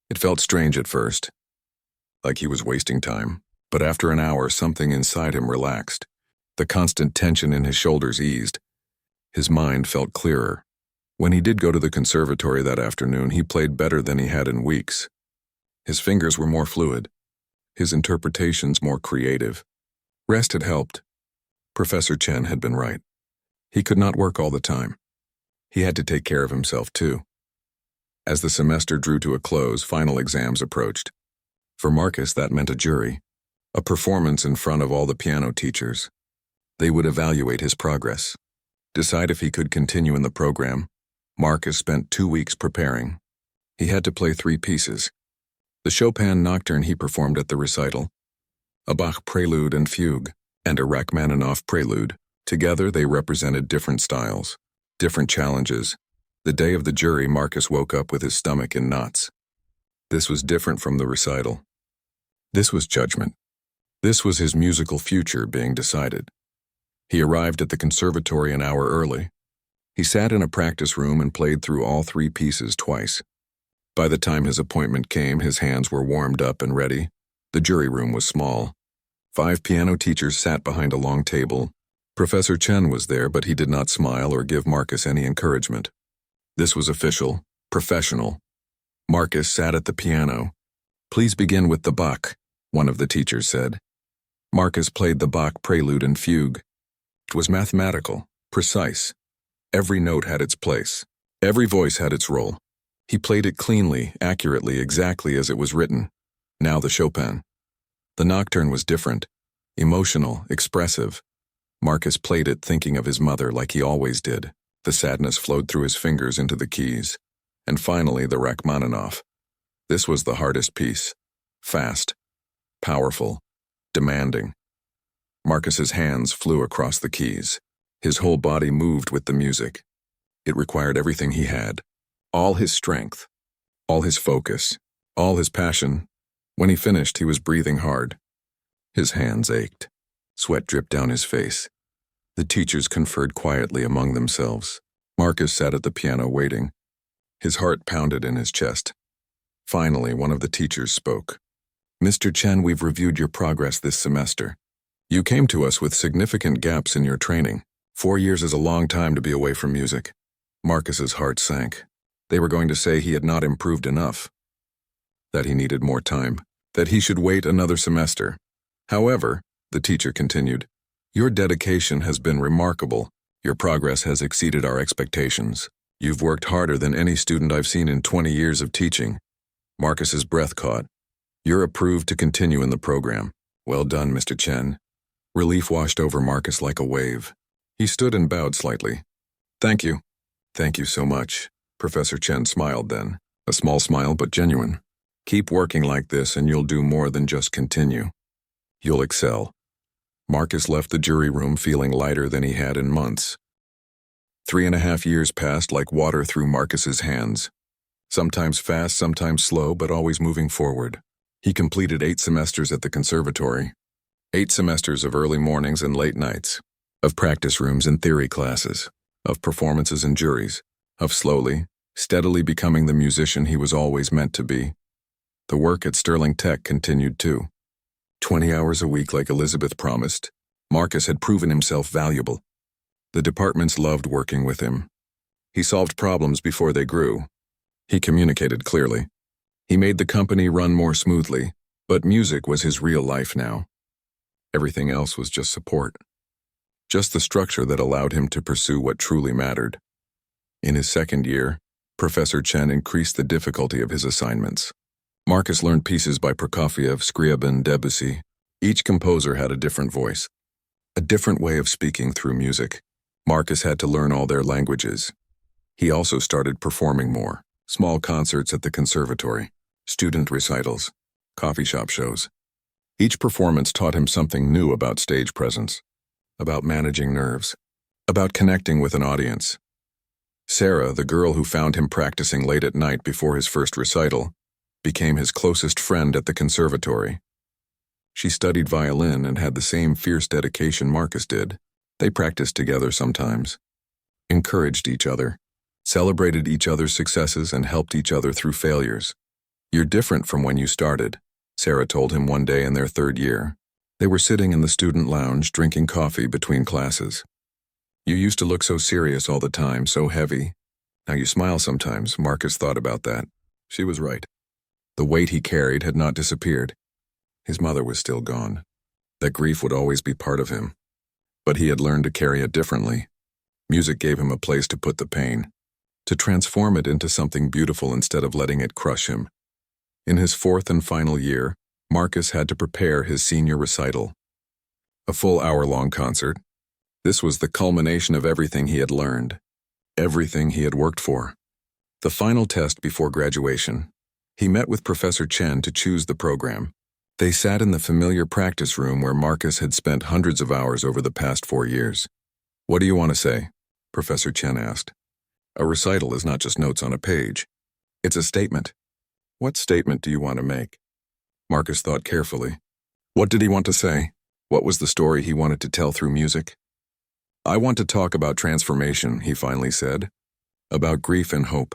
It felt strange at first, like he was wasting time, but after an hour, something inside him relaxed. The constant tension in his shoulders eased. His mind felt clearer. When he did go to the conservatory that afternoon, he played better than he had in weeks. His fingers were more fluid, his interpretations more creative. Rest had helped. Professor Chen had been right. He could not work all the time. He had to take care of himself too. As the semester drew to a close, final exams approached. For Marcus, that meant a jury, a performance in front of all the piano teachers. They would evaluate his progress, decide if he could continue in the program. Marcus spent 2 weeks preparing. He had to play 3 pieces. The Chopin Nocturne he performed at the recital, a Bach Prelude and Fugue, and a Rachmaninoff Prelude. Together they represented different styles, different challenges. The day of the jury, Marcus woke up with his stomach in knots. This was different from the recital. This was judgment. This was his musical future being decided. He arrived at the conservatory an hour early. He sat in a practice room and played through all 3 pieces twice. By the time his appointment came, his hands were warmed up and ready. The jury room was small. 5 piano teachers sat behind a long table. Professor Chen was there, but he did not smile or give Marcus any encouragement. This was official, professional. Marcus sat at the piano. "Please begin with the Bach," one of the teachers said. Marcus played the Bach Prelude and Fugue. It was mathematical, precise. Every note had its place. Every voice had its role. He played it cleanly, accurately, exactly as it was written. Now the Chopin. The Nocturne was different, emotional, expressive. Marcus played it thinking of his mother like he always did. The sadness flowed through his fingers into the keys. And finally, the Rachmaninoff. This was the hardest piece. Fast, powerful, demanding. Marcus's hands flew across the keys. His whole body moved with the music. It required everything he had. All his strength, all his focus, all his passion. When he finished, he was breathing hard. His hands ached. Sweat dripped down his face. The teachers conferred quietly among themselves. Marcus sat at the piano waiting. His heart pounded in his chest. Finally, one of the teachers spoke. "Mr. Chen, we've reviewed your progress this semester. You came to us with significant gaps in your training. 4 years is a long time to be away from music." Marcus's heart sank. They were going to say he had not improved enough, that he needed more time, that he should wait another semester. However, the teacher continued, "Your dedication has been remarkable. Your progress has exceeded our expectations. You've worked harder than any student I've seen in 20 years of teaching." Marcus's breath caught. "You're approved to continue in the program." "Well done, Mr. Chen." Relief washed over Marcus like a wave. He stood and bowed slightly. "Thank you. Thank you so much." Professor Chen smiled then, a small smile but genuine. "Keep working like this and you'll do more than just continue. You'll excel." Marcus left the jury room feeling lighter than he had in months. 3.5 years passed like water through Marcus's hands. Sometimes fast, sometimes slow, but always moving forward. He completed 8 semesters at the conservatory. 8 semesters of early mornings and late nights, of practice rooms and theory classes, of performances and juries, of slowly, steadily becoming the musician he was always meant to be. The work at Sterling Tech continued too. 20 hours a week like Elizabeth promised. Marcus had proven himself valuable. The departments loved working with him. He solved problems before they grew. He communicated clearly. He made the company run more smoothly, but music was his real life now. Everything else was just support. Just the structure that allowed him to pursue what truly mattered. In his second year, Professor Chen increased the difficulty of his assignments. Marcus learned pieces by Prokofiev, Scriabin, Debussy. Each composer had a different voice, a different way of speaking through music. Marcus had to learn all their languages. He also started performing more. Small concerts at the conservatory, student recitals, coffee shop shows. Each performance taught him something new about stage presence. about managing nerves, about connecting with an audience. Sarah, the girl who found him practicing late at night before his first recital, became his closest friend at the conservatory. She studied violin and had the same fierce dedication Marcus did. They practiced together sometimes, encouraged each other, celebrated each other's successes, and helped each other through failures. "You're different from when you started," Sarah told him one day in their third year. They were sitting in the student lounge drinking coffee between classes. "You used to look so serious all the time, so heavy. Now you smile sometimes." Marcus thought about that. She was right. The weight he carried had not disappeared. His mother was still gone. That grief would always be part of him. But he had learned to carry it differently. Music gave him a place to put the pain, to transform it into something beautiful instead of letting it crush him. In his fourth and final year, Marcus had to prepare his senior recital. A full hour-long concert. This was the culmination of everything he had learned, everything he had worked for. The final test before graduation. He met with Professor Chen to choose the program. They sat in the familiar practice room where Marcus had spent hundreds of hours over the past 4 years. "What do you want to say?" Professor Chen asked. "A recital is not just notes on a page. It's a statement." "What statement do you want to make?" Marcus thought carefully. What did he want to say? What was the story he wanted to tell through music? "I want to talk about transformation," he finally said. "About grief and hope.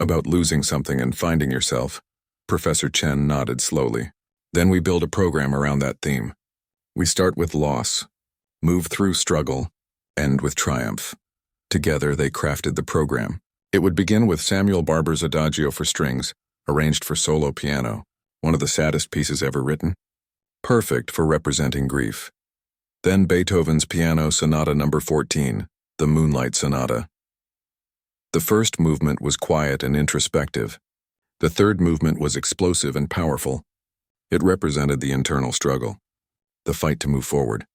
About losing something and finding yourself." Professor Chen nodded slowly. "Then we build a program around that theme. We start with loss, move through struggle, end with triumph." Together they crafted the program. It would begin with Samuel Barber's Adagio for strings, arranged for solo piano, one of the saddest pieces ever written. Perfect for representing grief. Then Beethoven's Piano Sonata No. 14, the Moonlight Sonata. The first movement was quiet and introspective. The third movement was explosive and powerful. It represented the internal struggle, the fight to move forward.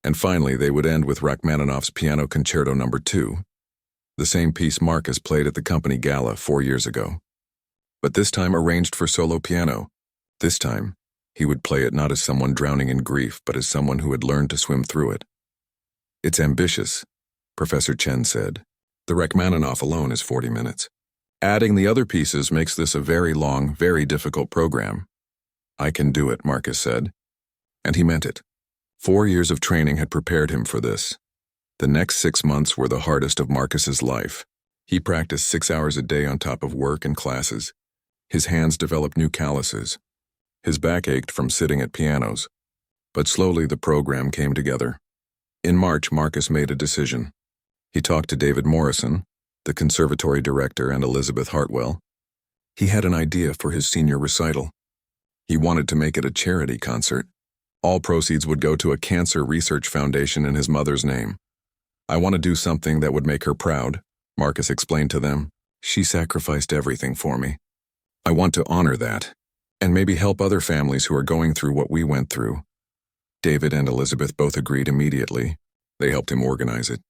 And finally, they would end with Rachmaninoff's Piano Concerto No. 2, the same piece Marcus played at the company gala 4 years ago. But this time arranged for solo piano. This time, he would play it not as someone drowning in grief, but as someone who had learned to swim through it. "It's ambitious," Professor Chen said. "The Rachmaninoff alone is 40 minutes. Adding the other pieces makes this a very long, very difficult program." "I can do it," Marcus said. And he meant it. 4 years of training had prepared him for this. The next 6 months were the hardest of Marcus's life. He practiced 6 hours a day on top of work and classes. His hands developed new calluses. His back ached from sitting at pianos. But slowly the program came together. In March, Marcus made a decision. He talked to David Morrison, the conservatory director, and Elizabeth Hartwell. He had an idea for his senior recital. He wanted to make it a charity concert. All proceeds would go to a cancer research foundation in his mother's name. "I want to do something that would make her proud," Marcus explained to them. "She sacrificed everything for me. I want to honor that, and maybe help other families who are going through what we went through." David and Elizabeth both agreed immediately. They helped him organize it.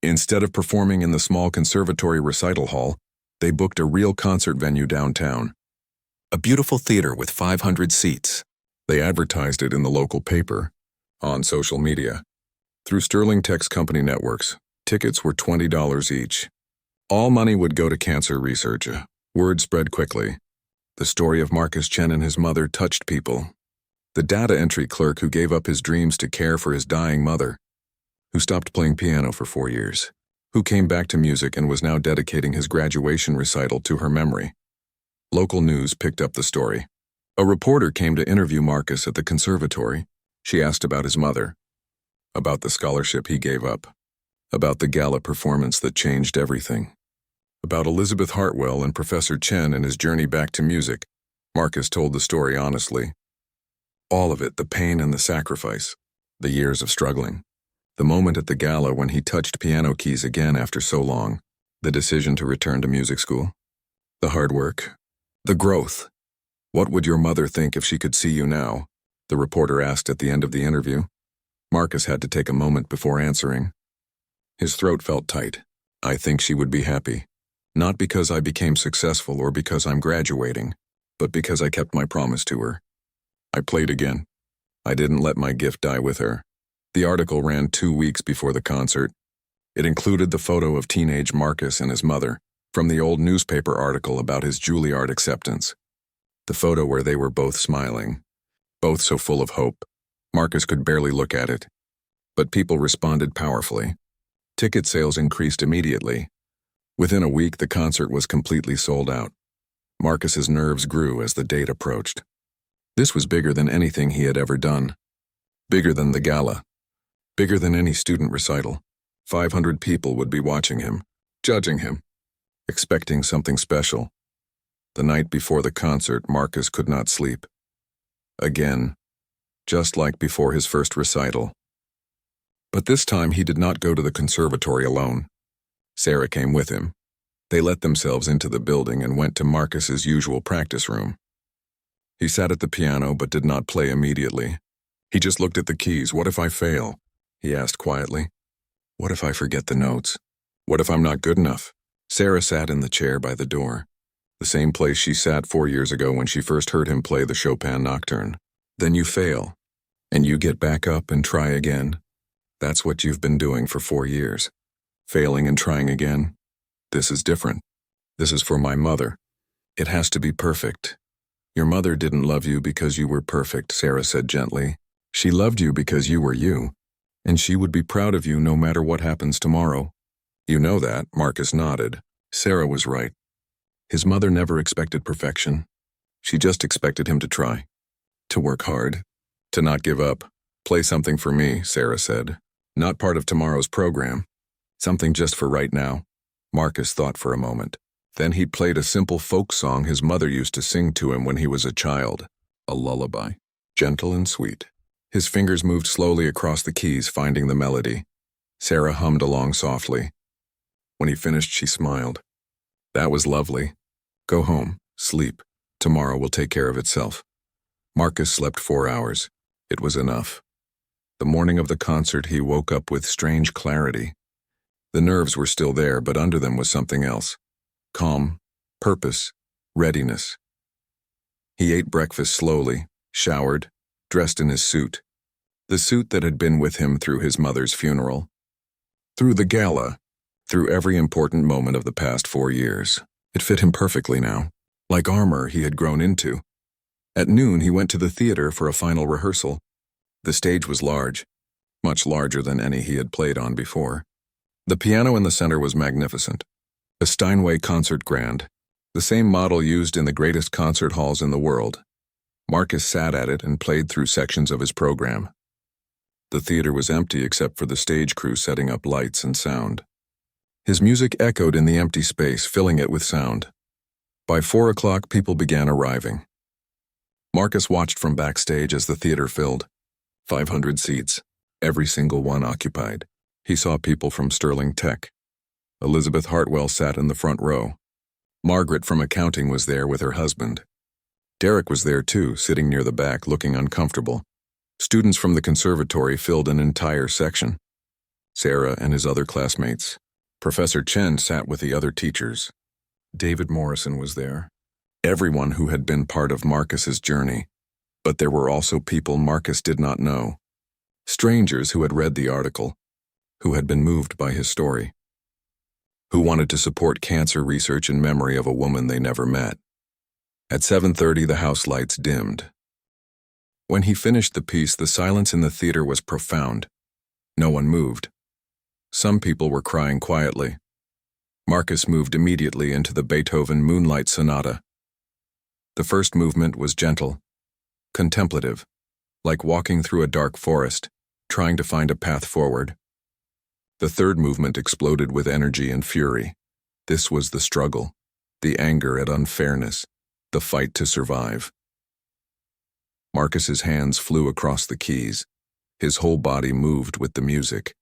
Instead of performing in the small conservatory recital hall, they booked a real concert venue downtown. A beautiful theater with 500 seats. They advertised it in the local paper, on social media, through Sterling Tech's company networks. Tickets were $20 each. All money would go to cancer research. Word spread quickly. The story of Marcus Chen and his mother touched people. The data entry clerk who gave up his dreams to care for his dying mother, who stopped playing piano for 4 years, who came back to music and was now dedicating his graduation recital to her memory. Local news picked up the story. A reporter came to interview Marcus at the conservatory. She asked about his mother, about the scholarship he gave up, about the gala performance that changed everything, about Elizabeth Hartwell and Professor Chen and his journey back to music. Marcus told the story honestly. All of it, the pain and the sacrifice, the years of struggling, the moment at the gala when he touched piano keys again after so long, the decision to return to music school, the hard work, the growth. "What would your mother think if she could see you now?" the reporter asked at the end of the interview. Marcus had to take a moment before answering. His throat felt tight. "I think she would be happy. Not because I became successful or because I'm graduating, but because I kept my promise to her. I played again. I didn't let my gift die with her." The article ran 2 weeks before the concert. It included the photo of teenage Marcus and his mother from the old newspaper article about his Juilliard acceptance. The photo where they were both smiling, both so full of hope. Marcus could barely look at it. But people responded powerfully. Ticket sales increased immediately. Within a week, the concert was completely sold out. Marcus's nerves grew as the date approached. This was bigger than anything he had ever done. Bigger than the gala. Bigger than any student recital. 500 people would be watching him, judging him, expecting something special. The night before the concert, Marcus could not sleep. Again, just like before his first recital. But this time he did not go to the conservatory alone. Sarah came with him. They let themselves into the building and went to Marcus's usual practice room. He sat at the piano but did not play immediately. He just looked at the keys. "What if I fail?" he asked quietly. "What if I forget the notes? What if I'm not good enough?" Sarah sat in the chair by the door, the same place she sat 4 years ago when she first heard him play the Chopin Nocturne. "Then you fail, and you get back up and try again. That's what you've been doing for 4 years. Failing and trying again. This is different. This is for my mother. It has to be perfect." "Your mother didn't love you because you were perfect," Sarah said gently. "She loved you because you were you, and she would be proud of you no matter what happens tomorrow." "You know that," Marcus nodded. Sarah was right. His mother never expected perfection. She just expected him to try, to work hard, to not give up. "Play something for me," Sarah said. "Not part of tomorrow's program. Something just for right now." Marcus thought for a moment. Then he played a simple folk song his mother used to sing to him when he was a child. A lullaby. Gentle and sweet. His fingers moved slowly across the keys, finding the melody. Sarah hummed along softly. When he finished, she smiled. "That was lovely. Go home, sleep. Tomorrow will take care of itself." Marcus slept 4 hours. It was enough. The morning of the concert, he woke up with strange clarity. The nerves were still there, but under them was something else. Calm, purpose, readiness. He ate breakfast slowly, showered, dressed in his suit. The suit that had been with him through his mother's funeral. Through the gala. Through every important moment of the past 4 years. It fit him perfectly now, like armor he had grown into. At noon, he went to the theater for a final rehearsal. The stage was large, much larger than any he had played on before. The piano in the center was magnificent. A Steinway concert grand, the same model used in the greatest concert halls in the world. Marcus sat at it and played through sections of his program. The theater was empty except for the stage crew setting up lights and sound. His music echoed in the empty space, filling it with sound. By 4 o'clock, people began arriving. Marcus watched from backstage as the theater filled. 500 seats, every single one occupied. He saw people from Sterling Tech. Elizabeth Hartwell sat in the front row. Margaret from accounting was there with her husband. Derek was there too, sitting near the back, looking uncomfortable. Students from the conservatory filled an entire section. Sarah and his other classmates. Professor Chen sat with the other teachers. David Morrison was there. Everyone who had been part of Marcus's journey. But there were also people Marcus did not know. Strangers who had read the article, who had been moved by his story, who wanted to support cancer research in memory of a woman they never met. At 7:30, the house lights dimmed. When he finished the piece, the silence in the theater was profound. No one moved. Some people were crying quietly. Marcus moved immediately into the Beethoven Moonlight Sonata. The first movement was gentle, contemplative, like walking through a dark forest, trying to find a path forward. The third movement exploded with energy and fury. This was the struggle, the anger at unfairness, the fight to survive. Marcus's hands flew across the keys. His whole body moved with the music.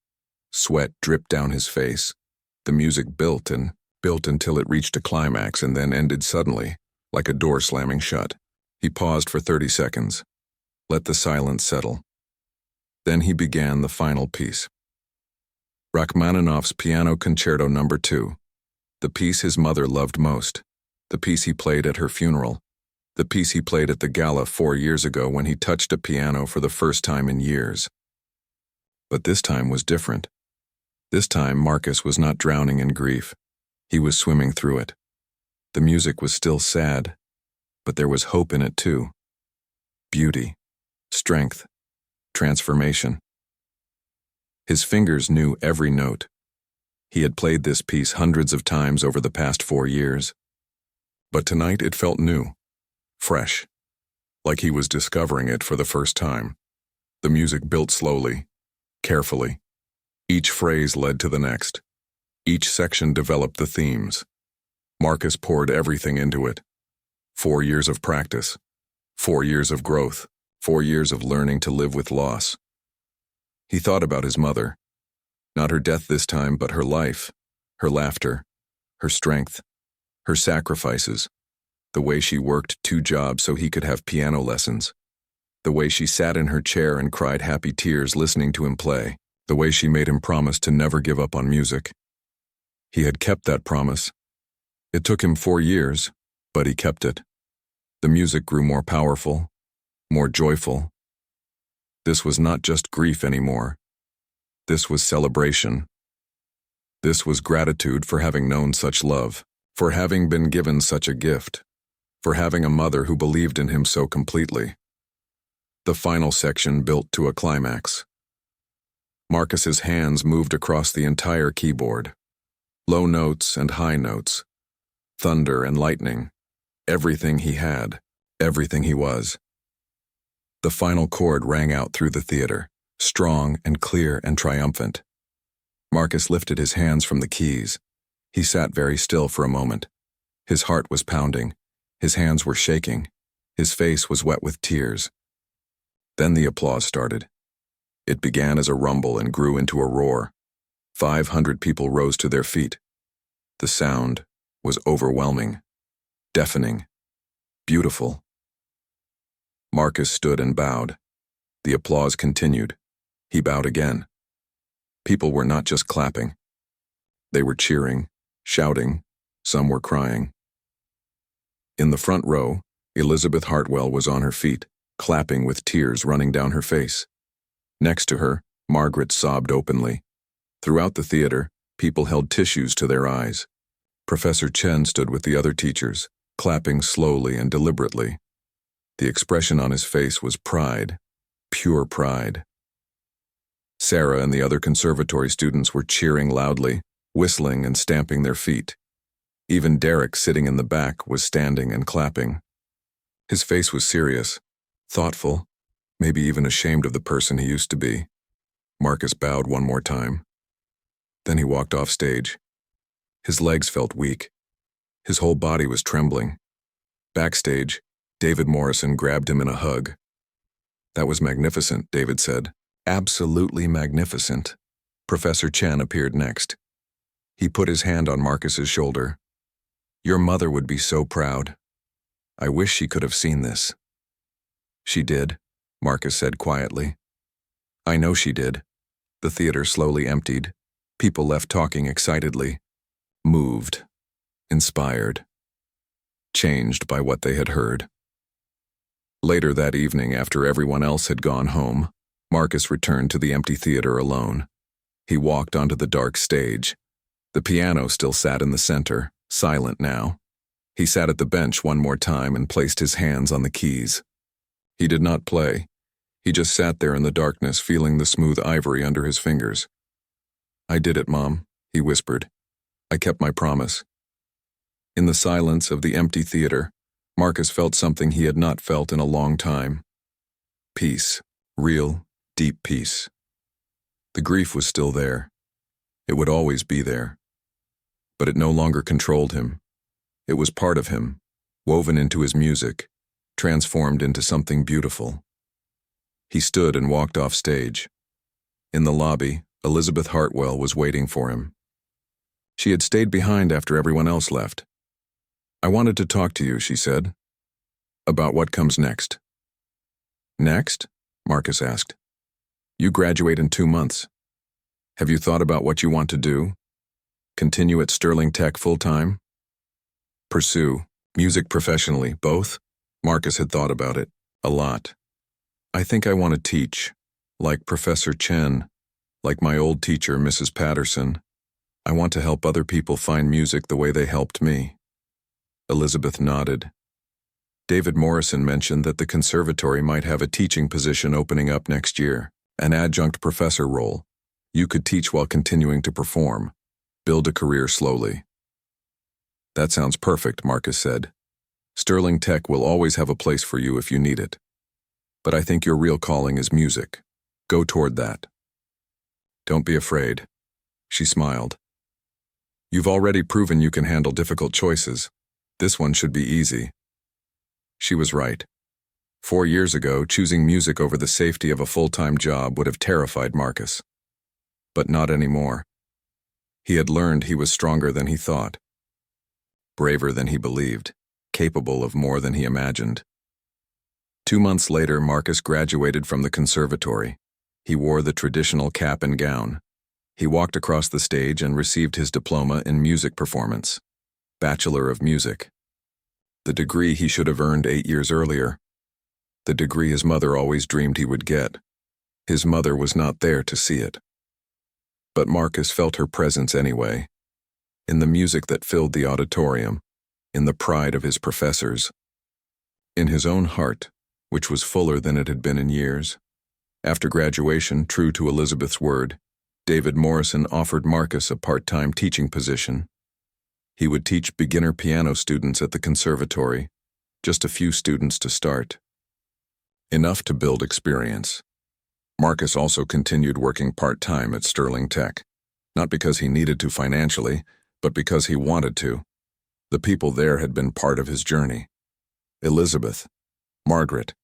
Sweat dripped down his face. The music built and built until it reached a climax and then ended suddenly, like a door slamming shut. He paused for 30 seconds. Let the silence settle. Then he began the final piece. Rachmaninoff's Piano Concerto No. 2. The piece his mother loved most. The piece he played at her funeral. The piece he played at the gala 4 years ago when he touched a piano for the first time in years. But this time was different. This time, Marcus was not drowning in grief. He was swimming through it. The music was still sad, but there was hope in it too. Beauty, strength, transformation. His fingers knew every note. He had played this piece hundreds of times over the past 4 years. But tonight it felt new, fresh, like he was discovering it for the first time. The music built slowly, carefully. Each phrase led to the next. Each section developed the themes. Marcus poured everything into it. 4 years of practice, 4 years of growth, 4 years of learning to live with loss. He thought about his mother. Not her death this time, but her life, her laughter, her strength, her sacrifices, the way she worked 2 jobs so he could have piano lessons, the way she sat in her chair and cried happy tears listening to him play, the way she made him promise to never give up on music. He had kept that promise. It took him 4 years, but he kept it. The music grew more powerful, more joyful. This was not just grief anymore. This was celebration. This was gratitude for having known such love, for having been given such a gift, for having a mother who believed in him so completely. The final section built to a climax. Marcus's hands moved across the entire keyboard. Low notes and high notes, thunder and lightning, everything he had, everything he was. The final chord rang out through the theater, strong and clear and triumphant. Marcus lifted his hands from the keys. He sat very still for a moment. His heart was pounding. His hands were shaking. His face was wet with tears. Then the applause started. It began as a rumble and grew into a roar. 500 people rose to their feet. The sound was overwhelming, deafening, beautiful. Marcus stood and bowed. The applause continued. He bowed again. People were not just clapping. They were cheering, shouting, some were crying. In the front row, Elizabeth Hartwell was on her feet, clapping with tears running down her face. Next to her, Margaret sobbed openly. Throughout the theater, people held tissues to their eyes. Professor Chen stood with the other teachers, clapping slowly and deliberately. The expression on his face was pride, pure pride. Sarah and the other conservatory students were cheering loudly, whistling and stamping their feet. Even Derek, sitting in the back, was standing and clapping. His face was serious, thoughtful, maybe even ashamed of the person he used to be. Marcus bowed one more time. Then he walked off stage. His legs felt weak. His whole body was trembling. Backstage, David Morrison grabbed him in a hug. "That was magnificent," David said. "Absolutely magnificent." Professor Chen appeared next. He put his hand on Marcus's shoulder. "Your mother would be so proud. I wish she could have seen this." "She did," Marcus said quietly. "I know she did." The theater slowly emptied. People left talking excitedly, moved, inspired, changed by what they had heard. Later that evening, after everyone else had gone home, Marcus returned to the empty theater alone. He walked onto the dark stage. The piano still sat in the center, silent now. He sat at the bench one more time and placed his hands on the keys. He did not play. He just sat there in the darkness, feeling the smooth ivory under his fingers. "I did it, Mom," he whispered. "I kept my promise." In the silence of the empty theater, Marcus felt something he had not felt in a long time. Peace, real, deep peace. The grief was still there. It would always be there. But it no longer controlled him. It was part of him, woven into his music, transformed into something beautiful. He stood and walked off stage. In the lobby, Elizabeth Hartwell was waiting for him. She had stayed behind after everyone else left. "I wanted to talk to you," she said. "About what comes next." "Next?" Marcus asked. "You graduate in 2 months. Have you thought about what you want to do? Continue at Sterling Tech full-time? Pursue music professionally, both?" Marcus had thought about it, a lot. "I think I want to teach, like Professor Chen." Like my old teacher, Mrs. Patterson, I want to help other people find music the way they helped me. Elizabeth nodded. David Morrison mentioned that the conservatory might have a teaching position opening up next year, an adjunct professor role. You could teach while continuing to perform. Build a career slowly. That sounds perfect, Marcus said. Sterling Tech will always have a place for you if you need it. But I think your real calling is music. Go toward that. Don't be afraid. She smiled. You've already proven you can handle difficult choices. This one should be easy. She was right. 4 years ago, choosing music over the safety of a full-time job would have terrified Marcus. But not anymore. He had learned he was stronger than he thought. Braver than he believed. Capable of more than he imagined. 2 months later, Marcus graduated from the conservatory. He wore the traditional cap and gown. He walked across the stage and received his diploma in music performance. Bachelor of Music. The degree he should have earned 8 years earlier. The degree his mother always dreamed he would get. His mother was not there to see it. But Marcus felt her presence anyway. In the music that filled the auditorium. In the pride of his professors. In his own heart, which was fuller than it had been in years. After graduation, true to Elizabeth's word, David Morrison offered Marcus a part-time teaching position. He would teach beginner piano students at the conservatory, just a few students to start. Enough to build experience. Marcus also continued working part-time at Sterling Tech, not because he needed to financially, but because he wanted to. The people there had been part of his journey. Elizabeth, Margaret,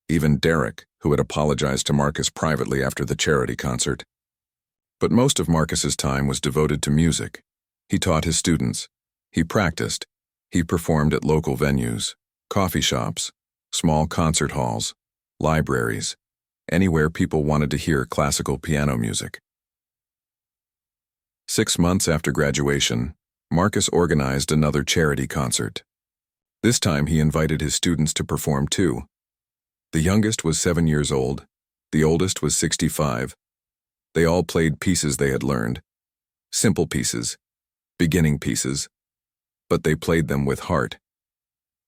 even Derek, who had apologized to Marcus privately after the charity concert. But most of Marcus's time was devoted to music. He taught his students. He practiced. He performed at local venues, coffee shops, small concert halls, libraries, anywhere people wanted to hear classical piano music. 6 months after graduation, Marcus organized another charity concert. This time he invited his students to perform too. The youngest was 7 years old. The oldest was 65. They all played pieces they had learned. Simple pieces. Beginning pieces. But they played them with heart.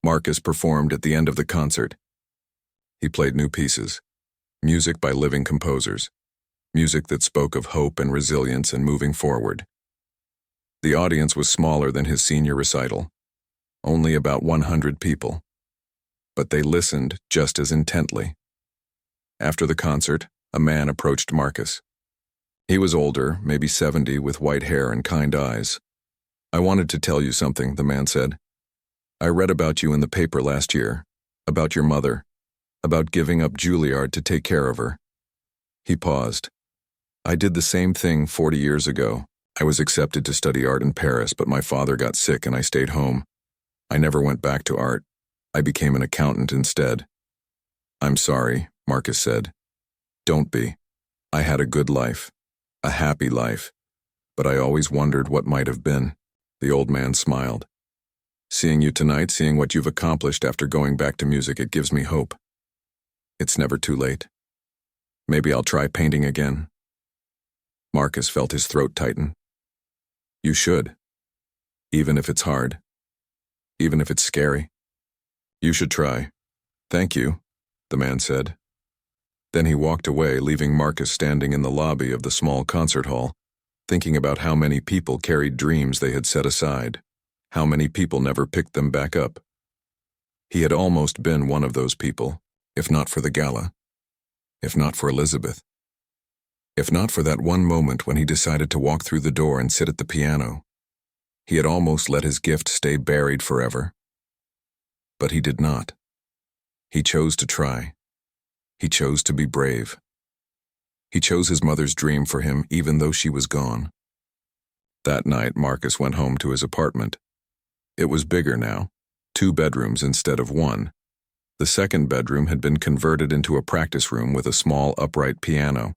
Marcus performed at the end of the concert. He played new pieces. Music by living composers. Music that spoke of hope and resilience and moving forward. The audience was smaller than his senior recital. Only about 100 people. But they listened just as intently. After the concert, a man approached Marcus. He was older, maybe 70, with white hair and kind eyes. I wanted to tell you something, the man said. I read about you in the paper last year, about your mother, about giving up Juilliard to take care of her. He paused. I did the same thing 40 years ago. I was accepted to study art in Paris, but my father got sick and I stayed home. I never went back to art. I became an accountant instead. I'm sorry, Marcus said. Don't be. I had a good life, a happy life, but I always wondered what might have been. The old man smiled. Seeing you tonight, seeing what you've accomplished after going back to music, it gives me hope. It's never too late. Maybe I'll try painting again. Marcus felt his throat tighten. You should. Even if it's hard. Even if it's scary. You should try. Thank you, the man said. Then he walked away, leaving Marcus standing in the lobby of the small concert hall, thinking about how many people carried dreams they had set aside, how many people never picked them back up. He had almost been one of those people, if not for the gala, if not for Elizabeth, if not for that one moment when he decided to walk through the door and sit at the piano. He had almost let his gift stay buried forever. But he did not. He chose to try. He chose to be brave. He chose his mother's dream for him even though she was gone. That night, Marcus went home to his apartment. It was bigger now, 2 bedrooms instead of 1. The second bedroom had been converted into a practice room with a small upright piano.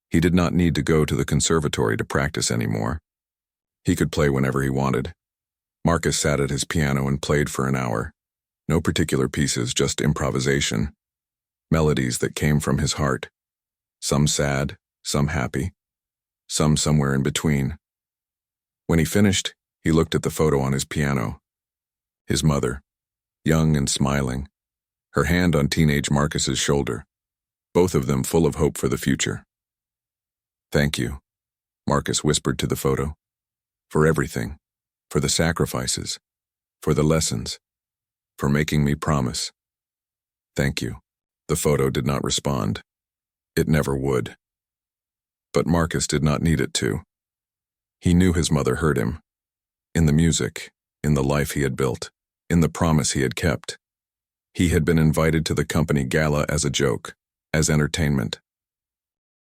He did not need to go to the conservatory to practice anymore. He could play whenever he wanted. Marcus sat at his piano and played for an hour. No particular pieces, just improvisation. Melodies that came from his heart. Some sad, some happy, some somewhere in between. When he finished, he looked at the photo on his piano. His mother, young and smiling, her hand on teenage Marcus's shoulder, both of them full of hope for the future. "Thank you," Marcus whispered to the photo. "For everything, for the sacrifices, for the lessons, for making me promise. Thank you." The photo did not respond. It never would. But Marcus did not need it to. He knew his mother heard him. In the music, in the life he had built, in the promise he had kept. He had been invited to the company gala as a joke, as entertainment,